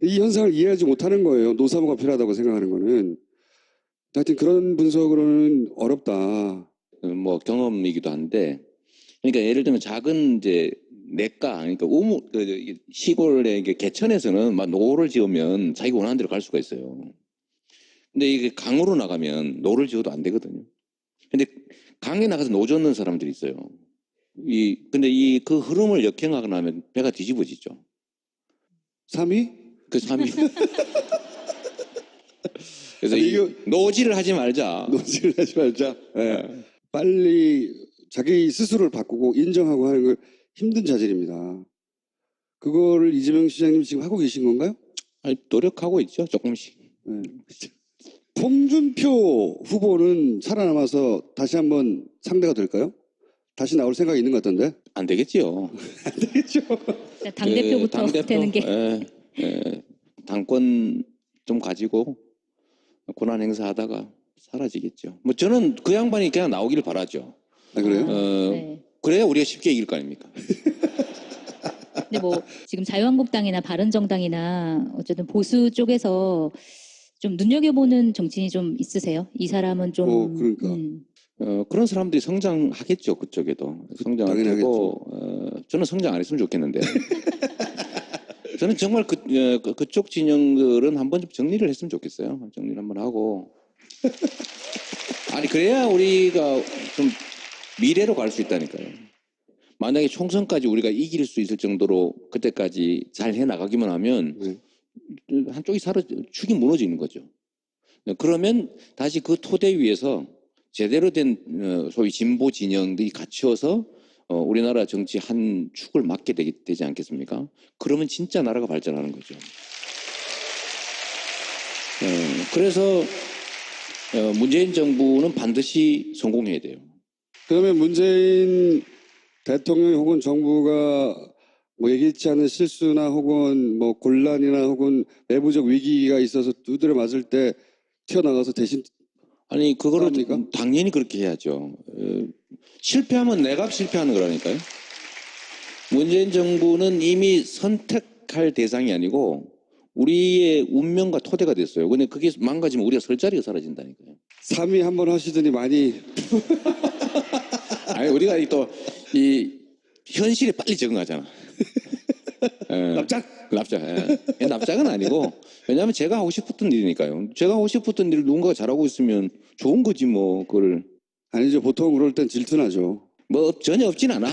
이 현상을 이해하지 못하는 거예요. 노사모가 필요하다고 생각하는 거는. 하여튼 그런 분석으로는 어렵다.
뭐 경험이기도 한데, 그러니까 예를 들면 작은 이제 내과, 그러니까 시골의 개천에서는 막 노를 지으면 자기가 원하는 대로 갈 수가 있어요. 근데 이게 강으로 나가면 노를 지어도 안 되거든요. 근데 강에 나가서 노 젓는 사람들이 있어요. 근데 그 흐름을 역행하고 나면 배가 뒤집어지죠.
3위?
그 3위. 그래서 노지를 하지 말자.
노지를 하지 말자. 네. 빨리 자기 스스로를 바꾸고 인정하고 하는 걸 힘든 자질입니다. 그거를 이재명 시장님 지금 하고 계신 건가요?
아니, 노력하고 있죠. 조금씩.
네. 홍준표 후보는 살아남아서 다시 한번 상대가 될까요? 다시 나올 생각이 있는 것 같던데?
안 되겠지요.
안 되겠죠.
당대표부터
당대표,
되는 게.
당권 좀 가지고 권한 행사하다가 사라지겠죠. 뭐 저는 그 양반이 그냥 나오기를 바라죠.
아, 그래요?
네.
그래야 우리가 쉽게 이길 거 아닙니까?
근데 뭐 지금 자유한국당이나 바른정당이나 어쨌든 보수 쪽에서 좀 눈여겨보는 정치인이 좀 있으세요? 이 사람은 좀.
그러니까.
그런 사람들이 성장하겠죠. 그쪽에도. 성장을 하고 저는 성장 안 했으면 좋겠는데. 저는 정말 그쪽 진영들은 한번 좀 정리를 했으면 좋겠어요. 정리를 한번 하고. 아니 그래야 우리가 좀 미래로 갈 수 있다니까요. 만약에 총선까지 우리가 이길 수 있을 정도로 그때까지 잘 해나가기만 하면 한쪽이 축이 무너지는 거죠. 그러면 다시 그 토대 위에서 제대로 된 소위 진보 진영들이 갖춰서 우리나라 정치 한 축을 맡게 되지 않겠습니까? 그러면 진짜 나라가 발전하는 거죠. 그래서 문재인 정부는 반드시 성공해야 돼요.
그러면 문재인 대통령 혹은 정부가 뭐 예기치 않은 실수나 혹은 뭐 곤란이나 혹은 내부적 위기가 있어서 두드려 맞을 때 튀어나가서 대신
아니 그거를
합니까?
당연히 그렇게 해야죠. 실패하면 내가 실패하는 거라니까요. 문재인 정부는 이미 선택할 대상이 아니고 우리의 운명과 토대가 됐어요. 근데 그게 망가지면 우리가 설 자리가 사라진다니까요.
3위 한번 하시더니 많이
아니 우리가 또 이 현실에 빨리 적응하잖아. 납작. 납작은 아니고 왜냐하면 제가 하고 싶었던 일이니까요. 제가 하고 싶었던 일을 누군가가 잘하고 있으면 좋은 거지 뭐 그걸.
아니죠. 보통 그럴 땐 질투나죠.
뭐 전혀 없진 않아.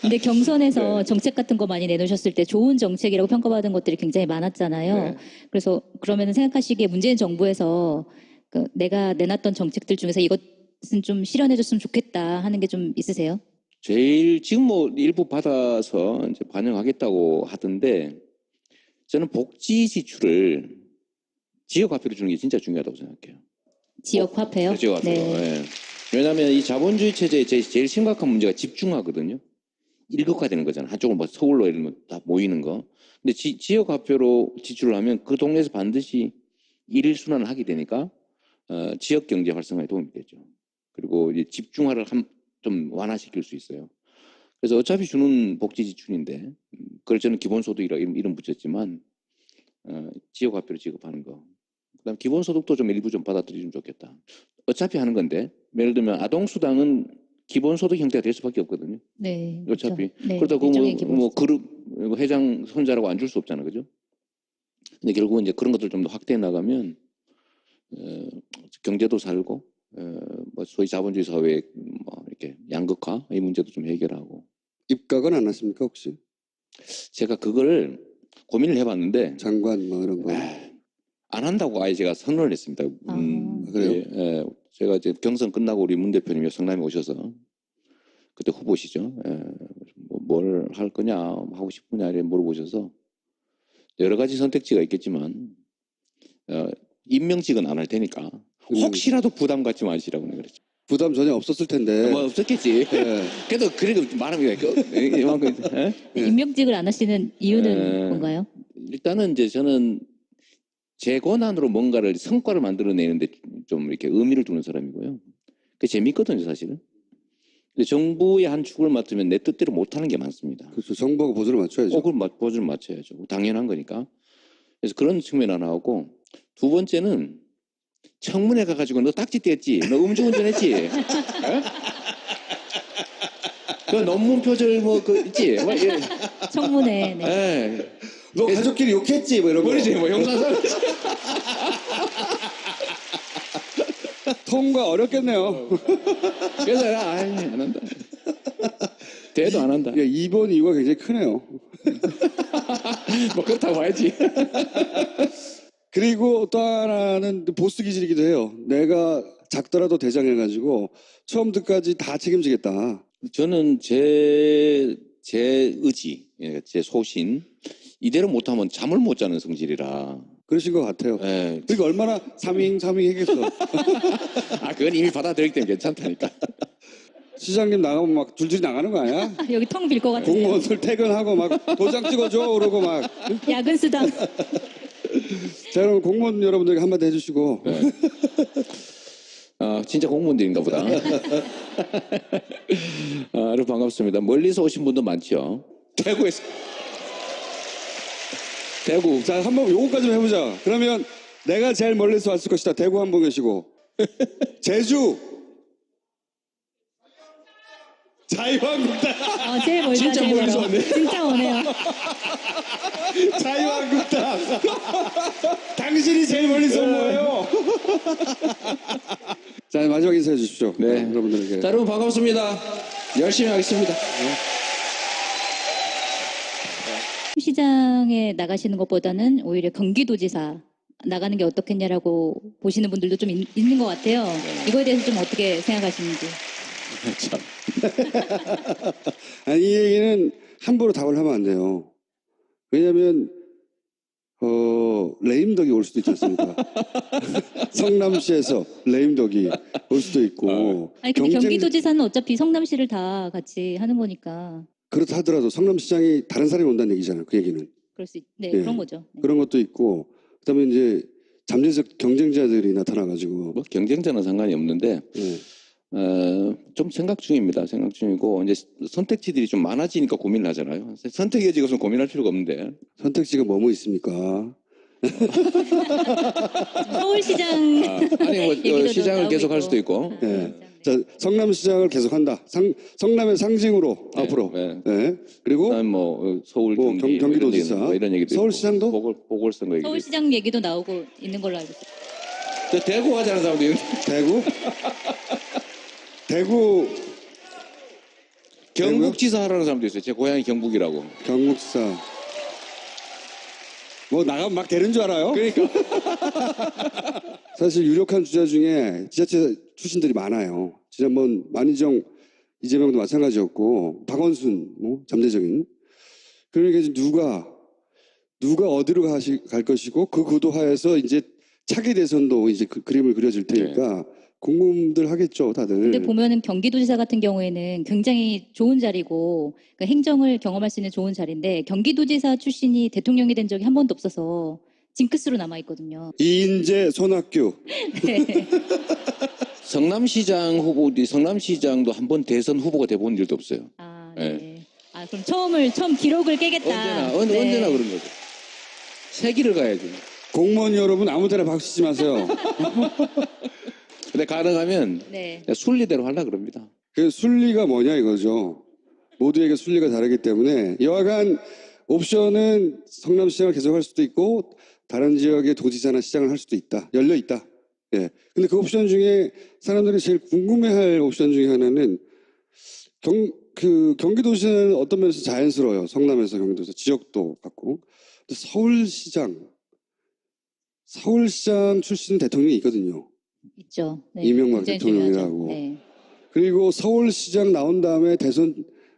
근데 경선에서 정책 같은 거 많이 내놓으셨을 때 좋은 정책이라고 평가받은 것들이 굉장히 많았잖아요. 그래서 그러면 생각하시기에 문재인 정부에서 내가 내놨던 정책들 중에서 이것은 좀 실현해줬으면 좋겠다 하는 게 좀 있으세요?
제일 지금 뭐 일부 받아서 이제 반영하겠다고 하던데 저는 복지 지출을 지역 화폐로 주는 게 진짜 중요하다고 생각해요.
지역 화폐요?
지역 화폐로. 네. 왜냐하면 이 자본주의 체제의 제일 심각한 문제가 집중화거든요. 일극화되는 거잖아. 한쪽은 뭐 서울로 예를 들면 다 모이는 거. 근데 지역 화폐로 지출을 하면 그 동네에서 반드시 일일 순환을 하게 되니까 지역 경제 활성화에 도움이 되죠. 그리고 이제 집중화를 좀 완화시킬 수 있어요. 그래서 어차피 주는 복지 지출인데 그걸 저는 기본소득이라 이름 붙였지만 지역 화폐로 지급하는 거. 그다음 기본소득도 좀 일부 좀 받아들이면 좋겠다. 어차피 하는 건데 예를 들면 아동수당은 기본소득 형태가 될 수밖에 없거든요.
네.
어차피.
그렇죠. 네,
그러다 뭐
그룹
회장 손자라고 안 줄 수 없잖아요, 그죠? 근데 결국은 이제 그런 것들 좀 더 확대해 나가면 경제도 살고 뭐 소위 자본주의 사회의 뭐 이렇게 양극화 이 문제도 좀 해결하고.
입각은 안 하십니까 혹시?
제가 그걸 고민을 해봤는데
장관 뭐 이런 거
안 한다고 아예 제가 선언을 했습니다.
그래요?
제가 이제 경선 끝나고 우리 문 대표님이 성남에 오셔서 그때 후보시죠. 뭘 할 거냐 하고 싶으냐 이렇게 물어보셔서 여러 가지 선택지가 있겠지만 임명직은 안 할 테니까 혹시라도 부담 갖지 마시라고 내가 그랬죠.
부담 전혀 없었을 텐데.
뭐 없었겠지.
예.
그래도 그래도 말하면 이만큼.
임명직을 안 하시는 이유는 뭔가요?
일단은 이제 저는 제 권한으로 뭔가를 성과를 만들어내는데 좀 이렇게 의미를 두는 사람이고요. 그게 재밌거든요, 사실은. 근데 정부의 한 축을 맡으면 내 뜻대로 못하는 게 많습니다.
그렇죠. 정부하고 보조를 맞춰야죠.
그럼 보조를 맞춰야죠. 당연한 거니까. 그래서 그런 측면 하나 하고, 두 번째는 청문회 가가지고 너 딱지 뗐지? 너 음주운전했지? 에? 그 논문 표절 있지?
청문회. 네.
에.
너 가족끼리 욕했지? 뭐 이런 거.
그러지, 형사상.
통과 어렵겠네요.
그래서 안 한다. 대도 안 한다.
야, 이번 이유가 굉장히 크네요.
뭐 그렇다고 봐야지.
그리고 또 하나는 보스 기질이기도 해요. 내가 작더라도 대장해가지고 처음부터까지 다 책임지겠다.
저는 제 의지, 제 소신 이대로 못하면 잠을 못 자는 성질이라.
그러신 것 같아요.
예.
그러니까 얼마나 사밍 해겠어.
그건 이미 받아들이기 때문에 괜찮다니까.
시장님 나가면 막 줄줄이 나가는 거 아니야?
여기 텅 빌 것 같은데.
공무원들 퇴근하고 막 도장 찍어줘 그러고 막.
야근 수당.
자, 그럼 공무원 여러분들에게 한마디 해주시고.
네. 진짜 공무원들인가 보다. 여러분 반갑습니다. 멀리서 오신 분도 많죠. 대구에서. 대구.
자, 한번 요거까지 좀 해보자. 그러면 내가 제일 멀리서 왔을 것이다. 대구 한 번 계시고. 제주. 자유한국당.
제일 멀다.
진짜
제일
멀리서
멀어.
왔네.
진짜 오네요.
자유한국당. 당신이 제일 멀리서 온 거예요. 자, 마지막 인사해 주십시오.
네.
여러분들에게.
자, 여러분 반갑습니다. 열심히 하겠습니다.
시장에 나가시는 것보다는 오히려 경기도지사 나가는 게 어떻겠냐라고 보시는 분들도 좀 있는 것 같아요. 이거에 대해서 좀 어떻게 생각하시는지.
참.
아니, 이 얘기는 함부로 답을 하면 안 돼요. 왜냐하면 레임덕이 올 수도 있지 않습니까? 성남시에서 레임덕이 올 수도 있고.
아니 근데 경기도지사는 어차피 성남시를 다 같이 하는 거니까.
그렇다 하더라도 성남시장이 다른 사람이 온다는 얘기잖아요. 그 얘기는.
네,
예.
그런 거죠. 네.
그런 것도 있고. 그다음에 이제 잠재적 경쟁자들이 나타나가지고.
뭐 경쟁자는 상관이 없는데
예.
좀 생각 중입니다. 생각 중이고 이제 선택지들이 좀 많아지니까 고민을 하잖아요. 선택의 여지가 없으면 고민할 필요가 없는데.
선택지가 뭐뭐 있습니까?
서울시장
아니 뭐 시장을 계속 할 수도 있고.
예. 자, 성남시장을 계속한다. 성남의 상징으로 앞으로. 예. 그리고
그다음 뭐 서울
뭐
경기
경기도지사,
뭐 이런 얘기도
서울시장도
보궐선거 얘기.
서울시장 얘기도 나오고 있는 걸로 알고 있어요.
저 대구 하자는 사람도 있는데.
대구
경북지사 하라는 사람도 있어요. 제 고향이 경북이라고.
경북지사 뭐 나가면 막 되는 줄 알아요?
그러니까.
사실 유력한 주자 중에 지자체 출신들이 많아요. 지난번 만희정, 이재명도 마찬가지였고 박원순 뭐 잠재적인. 그러니까 이제 누가 어디로 갈 것이고 그 구도 하에서 이제 차기 대선도 이제 그림을 그려질 테니까 궁금들 하겠죠, 다들.
근데 보면은 경기도지사 같은 경우에는 굉장히 좋은 자리고 그러니까 행정을 경험할 수 있는 좋은 자리인데 경기도지사 출신이 대통령이 된 적이 한 번도 없어서 징크스로 남아 있거든요.
이인재, 손학규.
네.
성남시장도 한 번 대선 후보가 돼본 일도 없어요.
네. 그럼 처음 기록을 깨겠다.
언제나 그런 거죠. 세기를 가야죠.
공무원 여러분 아무 데나 박수 치지 마세요.
근데 가능하면 순리대로 하려고 그럽니다.
그 순리가 뭐냐 이거죠. 모두에게 순리가 다르기 때문에 여하간 옵션은 성남시장을 계속할 수도 있고 다른 지역의 도지사나 시장을 할 수도 있다. 열려 있다. 예. 근데 그 옵션 중에 사람들이 제일 궁금해할 옵션 중에 하나는 경기도시는 어떤 면에서 자연스러워요. 성남에서 경기도에서 지역도 같고. 근데 서울시장 출신 대통령이 있거든요.
있죠. 네.
이명박 대통령이라고.
네.
그리고 서울시장 나온 다음에 대선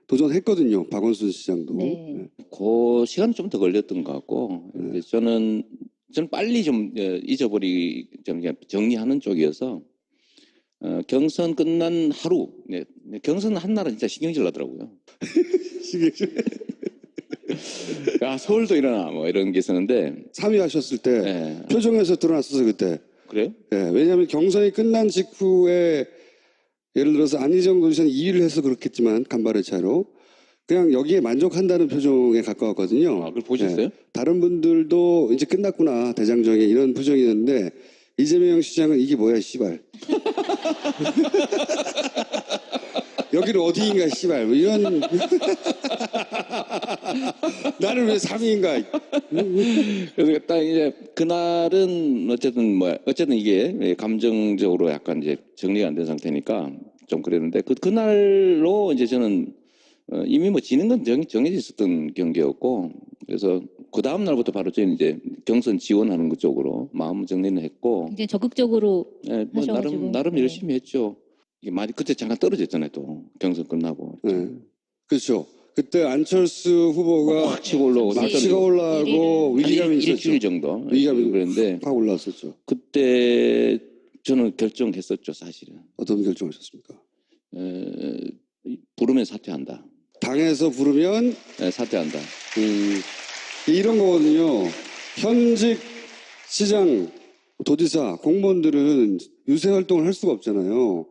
도전했거든요. 박원순 시장도.
네.
그 시간은 좀 더 걸렸던 것 같고 저는 저는 빨리 좀 좀 정리하는 쪽이어서 경선 끝난 하루, 경선 한 날은 진짜 신경질 나더라고요. 야, 서울도 일어나 뭐 이런 게 있었는데
3위 하셨을 때
네.
표정에서 드러났었어요 그때.
그래요?
네, 왜냐하면 경선이 끝난 직후에 예를 들어서 안희정 도지사는 2위를 해서 그렇겠지만 간발의 차이로 그냥 여기에 만족한다는 표정에 가까웠거든요.
아, 그걸 보셨어요?
네, 다른 분들도 이제 끝났구나 대장정에 이런 표정이었는데 이재명 시장은 이게 뭐야 씨발. 여기는 어디인가 씨발 뭐 이런 나는 왜 3위인가.
그래서 딱 이제 그날은 어쨌든 이게 감정적으로 약간 이제 정리가 안 된 상태니까 좀 그랬는데 그날로 이제 저는 이미 뭐 지는 건 정해져 있었던 경기였고 그래서 그 다음 날부터 바로 저는 이제 경선 지원하는 것 쪽으로 마음 정리는 했고
이제 적극적으로
네, 뭐
하셔가지고.
나름
네.
열심히 했죠. 이게 많이 그때 잠깐 떨어졌잖아요 또 경선 끝나고.
네. 그렇죠. 그때 안철수 후보가
확 치고 올라오고
막 치고 올라가고 위기감이 있었죠.
일주일 정도
위기감이
그랬는데
확 올라왔었죠.
그때 저는 결정했었죠 사실은.
어떤 결정하셨습니까?
부르면 사퇴한다.
당에서 부르면
네, 사퇴한다.
이런 거거든요. 현직 시장, 도지사, 공무원들은 유세 활동을 할 수가 없잖아요.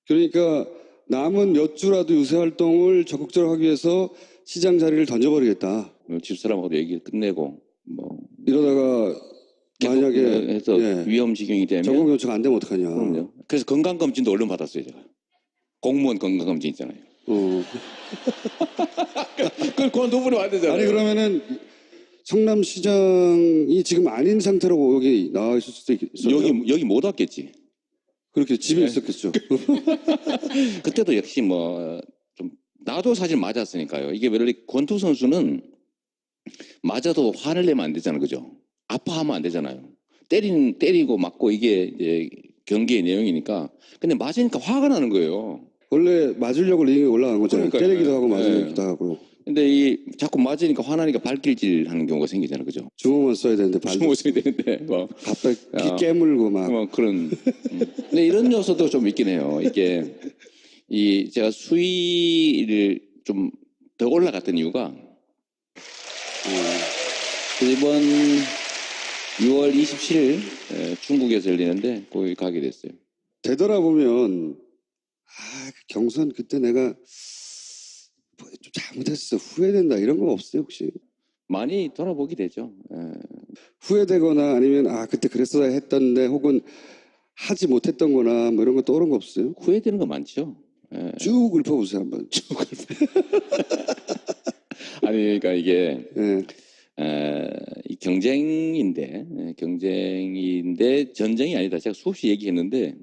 그러니까 남은 몇 주라도 유세 활동을 적극적으로 하기 위해서 시장 자리를 던져버리겠다.
집사람하고도 얘기를 끝내고 뭐
이러다가 만약에
해서 위험 지경이 되면
전국 요청 안 되면 어떡하냐.
그럼요. 그래서 건강검진도 얼른 받았어요 제가. 공무원 건강검진 있잖아요. 그건 두 분이 만들잖아요.
아니 그러면은 성남시장이 지금 아닌 상태로 여기 나와 있을 수도 있어요.
여기 못 왔겠지.
그렇게 집에 있었겠죠.
그때도 역시 뭐 좀 나도 사실 맞았으니까요. 이게 원래 권투 선수는 맞아도 화를 내면 안 되잖아요, 그죠? 아파하면 안 되잖아요. 때리고 맞고 이게 이제 경기의 내용이니까. 근데 맞으니까 화가 나는 거예요.
원래 맞으려고 링에 올라간 거잖아요.
그러니까요.
때리기도 하고
네.
맞으기도 하고.
근데 이 자꾸 맞으니까 화나니까 발길질 하는 경우가 생기잖아요, 그죠?
주먹만 써야 되는데 발도
주먹 써야 되는데 뭐
갑자기 깨물고 막.
뭐 그런. 근데 이런 요소도 좀 있긴 해요. 이게 제가 수위를 좀 더 올라갔던 이유가 이번 6월 27일 중국에서 열리는데 거기 가게 됐어요.
되돌아보면 경선 그때 내가 좀 잘못했어 후회된다 이런 거 없어요 혹시?
많이 돌아보게 되죠.
후회되거나 아니면 그때 그랬어야 했던데 혹은 하지 못했던 거나 뭐 이런 거 떠오른 거 없어요?
후회되는 거 많죠.
쭉 읊어보세요 한번.
아니 그러니까 이게
예.
이 경쟁인데 전쟁이 아니다. 제가 수없이 얘기했는데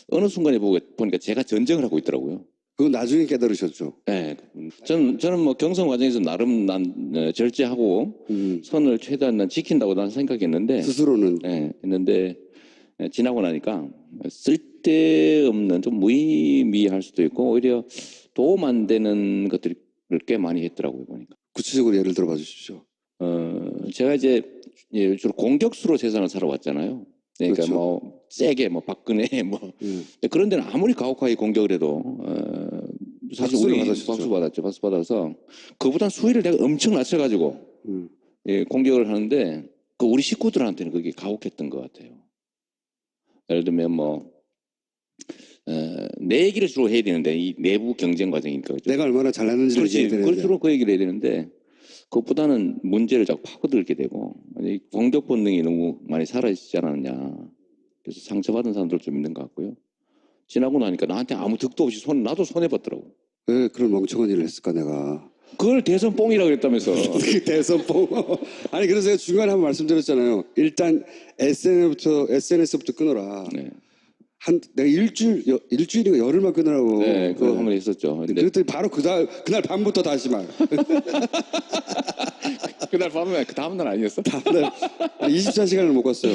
어느 순간에 보니까 제가 전쟁을 하고 있더라고요.
그건 나중에 깨달으셨죠?
네, 저는 뭐 경선 과정에서 나름 절제하고 선을 최대한 난 지킨다고 난 생각했는데
스스로는.
했는데 지나고 나니까 쓸데없는 좀 무의미할 수도 있고 오히려 도움 안 되는 것들을 꽤 많이 했더라고요 보니까.
구체적으로 예를 들어봐 주십시오.
제가 이제 주로 공격수로 세상을 살아왔잖아요. 그러니까
그렇죠.
뭐 세게 뭐 박근혜 뭐 그런 데는 아무리 가혹하게 공격을 해도 사실 박수 받았죠. 박수 받아서 그보다 수위를 내가 엄청 낮춰가지고 공격을 하는데 그 우리 식구들한테는 그게 가혹했던 것 같아요. 예를 들면 뭐 내 얘기를 주로 해야 되는데 이 내부 경쟁 과정이니까 그렇죠?
내가 얼마나 잘났는지를 얘기해야 되는데.
그걸 주로 그 얘기를 해야 되는데 그것보다는 문제를 자꾸 파고들게 되고 공격 본능이 너무 많이 사라지지 않았냐. 그래서 상처받은 사람들 좀 있는 것 같고요. 지나고 나니까 나한테 아무 득도 없이 나도 손해봤더라고.
왜 그런 멍청한 일을 했을까 내가.
그걸 대선 뽕이라고 그랬다면서.
대선 뽕. 아니 그래서 제가 중간에 한번 말씀드렸잖아요. 일단 SNS부터 끊어라.
네.
내가 일주일인가 열흘만 끊으라고.
네, 그거 한번 했었죠. 근데
그랬더니 바로 그날 밤부터 다시 막.
그날 밤에 그 다음 날 아니었어?
다음날 24시간을 못 갔어요.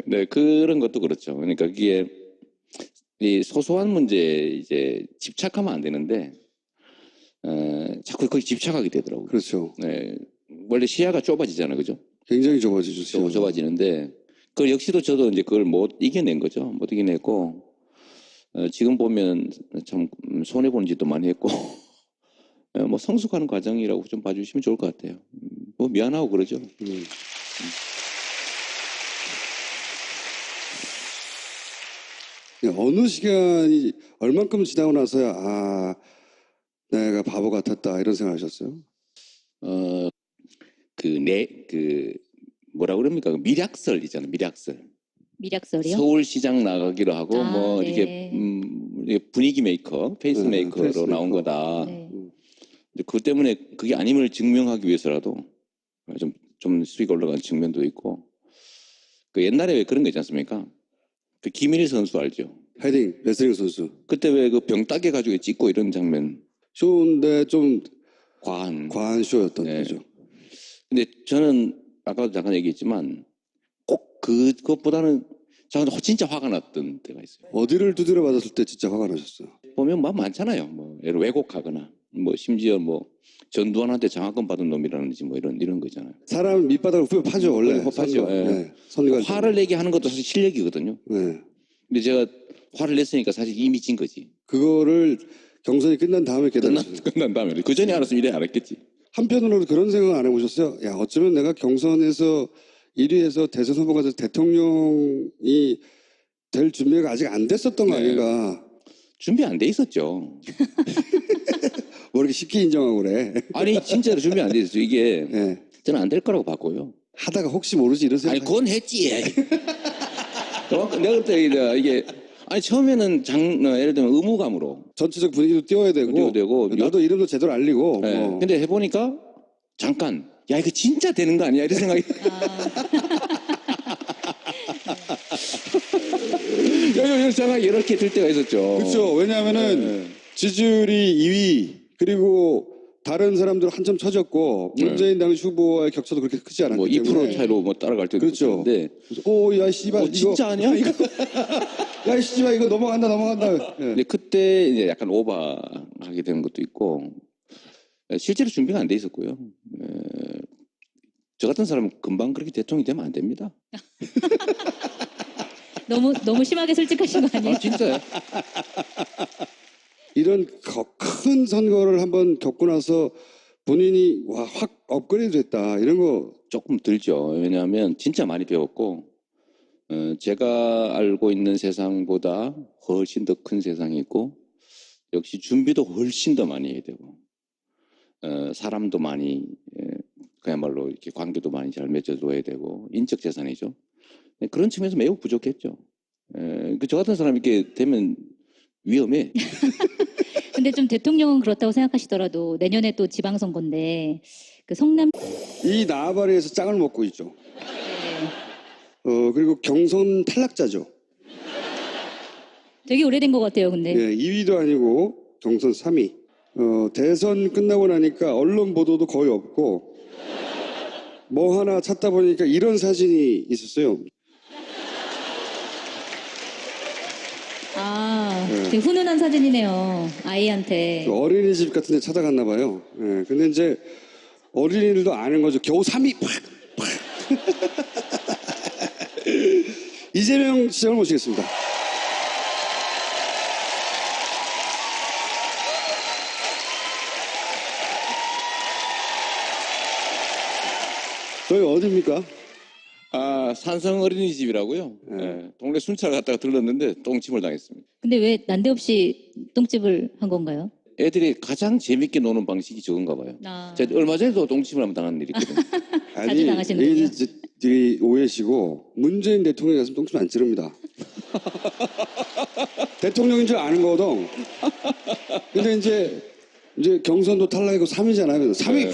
네, 그런 것도 그렇죠. 그러니까 그게 이 소소한 문제에 이제 집착하면 안 되는데 자꾸 거기 집착하게 되더라고요.
그렇죠.
네, 원래 시야가 좁아지잖아요, 그죠?
굉장히 좁아지죠.
좁아지는데 그 역시도 저도 이제 그걸 못 이겨낸 거죠. 못 이겨냈고 지금 보면 참 손해 보는 짓도 많이 했고 뭐 성숙하는 과정이라고 좀 봐주시면 좋을 것 같아요. 뭐 미안하고 그러죠.
어느 시간이 얼만큼 지나고 나서야 아 내가 바보 같았다 이런 생각하셨어요?
뭐라 그럽니까? 그 미략설 있잖아요. 미략설.
미략설이요?
서울시장 나가기로 하고 뭐
네.
이게 분위기 메이커, 페이스 메이커로
페이스메이커.
나온 거다.
네.
근데 그것 때문에 그게 아님을 증명하기 위해서라도 좀 수익 올라간 측면도 있고 그 옛날에 왜 그런 거 있지 않습니까? 그 김일희 선수 알죠?
헤딩 레슬링 선수
그때 왜 그 병 따개 가지고 찍고 이런 장면
쇼인데 좀
과한.
쇼였던
네.
거죠.
근데 저는 아까도 잠깐 얘기했지만 꼭 그것보다는 저는 진짜 화가 났던 때가 있어요.
어디를 두드려 맞았을 때 진짜 화가 나셨어요?
보면 뭐 많잖아요. 뭐 예를 왜곡하거나 뭐 심지어 뭐 전두환한테 장학금 받은 놈이라든지 뭐 이런 거잖아요.
사람 밑바닥을 후벼 파죠 원래.
파죠. 예.
선거.
화를 내게 하는 것도 사실 실력이거든요.
네.
근데 제가 화를 냈으니까 사실 이미 진 거지.
그거를 경선이 끝난 다음에 깨달았어요.
끝난 다음에 그 전에 알았으면 이래 알았겠지.
한편으로는 그런 생각 안 해보셨어요? 야 어쩌면 내가 경선에서 1위에서 대선 후보가 돼서 대통령이 될 준비가 아직 안 됐었던 거
네.
아닌가?
준비 안 돼 있었죠.
뭐 이렇게 쉽게 인정하고 그래.
아니 진짜로 준비 안 돼 있었죠. 이게
네.
저는 안 될 거라고 봤고요.
하다가 혹시 모르지 이런 생각.
아니 그건 했지. 그만큼 내가 그때 이게 아니 처음에는 예를 들면 의무감으로
전체적 분위기도 띄워야 되고, 나도 이름도 제대로 알리고.
네.
뭐.
근데 해보니까 잠깐 야 이거 진짜 되는 거 아니야 이런 생각이 이렇게 들 때가 있었죠.
그렇죠. 왜냐하면은
네.
지지율이 2위 그리고 다른 사람들 한참 쳐졌고
네.
문재인 당시 후보와의 격차도 그렇게 크지 않았기
뭐 2%
때문에.
차이로 뭐 따라갈 때도
그렇죠.
있었는데
오야 씨발 이거
진짜 아니야 이거.
야 씨발 이거 넘어간다. 네.
근데 그때 이제 약간 오버하게 되는 것도 있고 실제로 준비가 안 돼 있었고요. 저 같은 사람은 금방 그렇게 대통령이 되면 안 됩니다.
너무 심하게 솔직하신 거 아니에요?
아, 진짜요?
이런 큰 선거를 한번 겪고 나서 본인이 확 업그레이드 됐다 이런 거
조금 들죠. 왜냐하면 진짜 많이 배웠고 제가 알고 있는 세상보다 훨씬 더 큰 세상이 있고 역시 준비도 훨씬 더 많이 해야 되고 사람도 많이 그야말로 이렇게 관계도 많이 잘 맺어줘야 되고 인적 재산이죠. 그런 측면에서 매우 부족했죠. 저 같은 사람이 이렇게 되면 위험해.
근데 좀 대통령은 그렇다고 생각하시더라도 내년에 또 지방선거인데 그 성남
이 나발에서 짱을 먹고 있죠. 그리고 경선 탈락자죠.
되게 오래된 것 같아요. 근데
2위도 아니고 경선 3위. 대선 끝나고 나니까 언론 보도도 거의 없고 뭐 하나 찾다 보니까 이런 사진이 있었어요.
되게 훈훈한 사진이네요. 아이한테.
어린이집 같은 데 찾아갔나 봐요. 근데 이제 어린이들도 아는 거죠. 겨우 3위 팍! 이재명 시장을 모시겠습니다. 저희 어디입니까?
산성 어린이집이라고요. 동네 순찰 갔다가 들렀는데 똥침을 당했습니다.
근데 왜 난데없이 똥집을 한 건가요?
애들이 가장 재밌게 노는 방식이 저건가 봐요. 제가 얼마 전에도 똥침을 한번 당한 일이 있거든요.
자주 당하시는군요.
되게 오해시고 문재인 대통령이 가서 똥침 안 찌릅니다. 대통령인 줄 아는 거거든. 근데 이제 경선도 탈락이고 3위잖아요. 3위.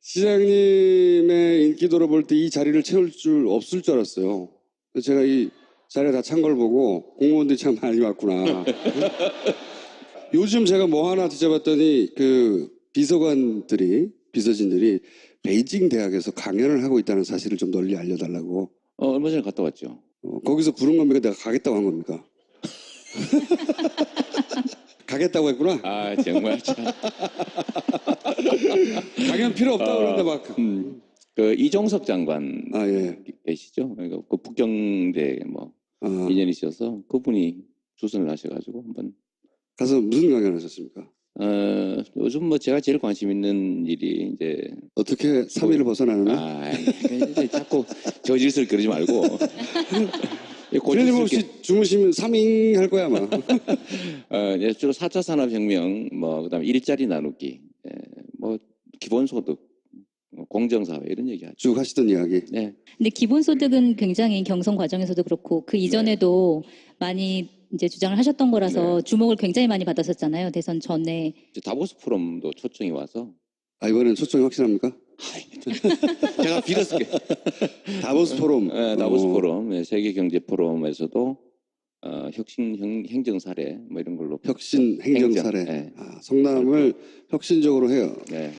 시장님의 인기도를 볼 때 이 자리를 채울 줄 없을 줄 알았어요. 그래서 제가 이 자리에 다 찬 걸 보고 공무원들이 참 많이 왔구나. 요즘 제가 뭐 하나 뒤져봤더니 그 비서진들이 베이징 대학에서 강연을 하고 있다는 사실을 좀 널리 알려달라고.
얼마 전에 갔다 왔죠.
거기서 부른 겁니까? 내가 가겠다고 한 겁니까? 가겠다고 했구나.
정말 참.
당연 필요 없다고 그러는데 막.
그 이종석 장관
아, 예.
계시죠? 그 북경대 뭐
아,
인연이셔서 그분이 주선을 하셔가지고 한번
가서 무슨 강연을 하셨습니까?
요즘 뭐 제가 제일 관심 있는 일이 이제
어떻게 3위를 벗어나느냐?
이제 자꾸 저질스럽게 그러지 말고
틀림없이 주무시면 3위 할 거야 아마.
이제 주로 4차 산업혁명 뭐 그다음에 일자리 나누기 뭐 기본소득 공정사회 이런 얘기하죠.
쭉 하시던 이야기.
네.
근데 기본소득은 굉장히 경선 과정에서도 그렇고 그 이전에도 많이 이제 주장을 하셨던 거라서 주목을 굉장히 많이 받았었잖아요. 대선 전에.
이제 다보스 포럼도 초청이 와서
아, 이번엔 초청이 확실합니까?
제가 빌었을게.
다보스 포럼.
다보스 포럼, 세계 경제 포럼에서도 혁신 행정 사례 뭐 이런 걸로
혁신 행정 사례.
네.
성남을 혁신적으로 해요.
네.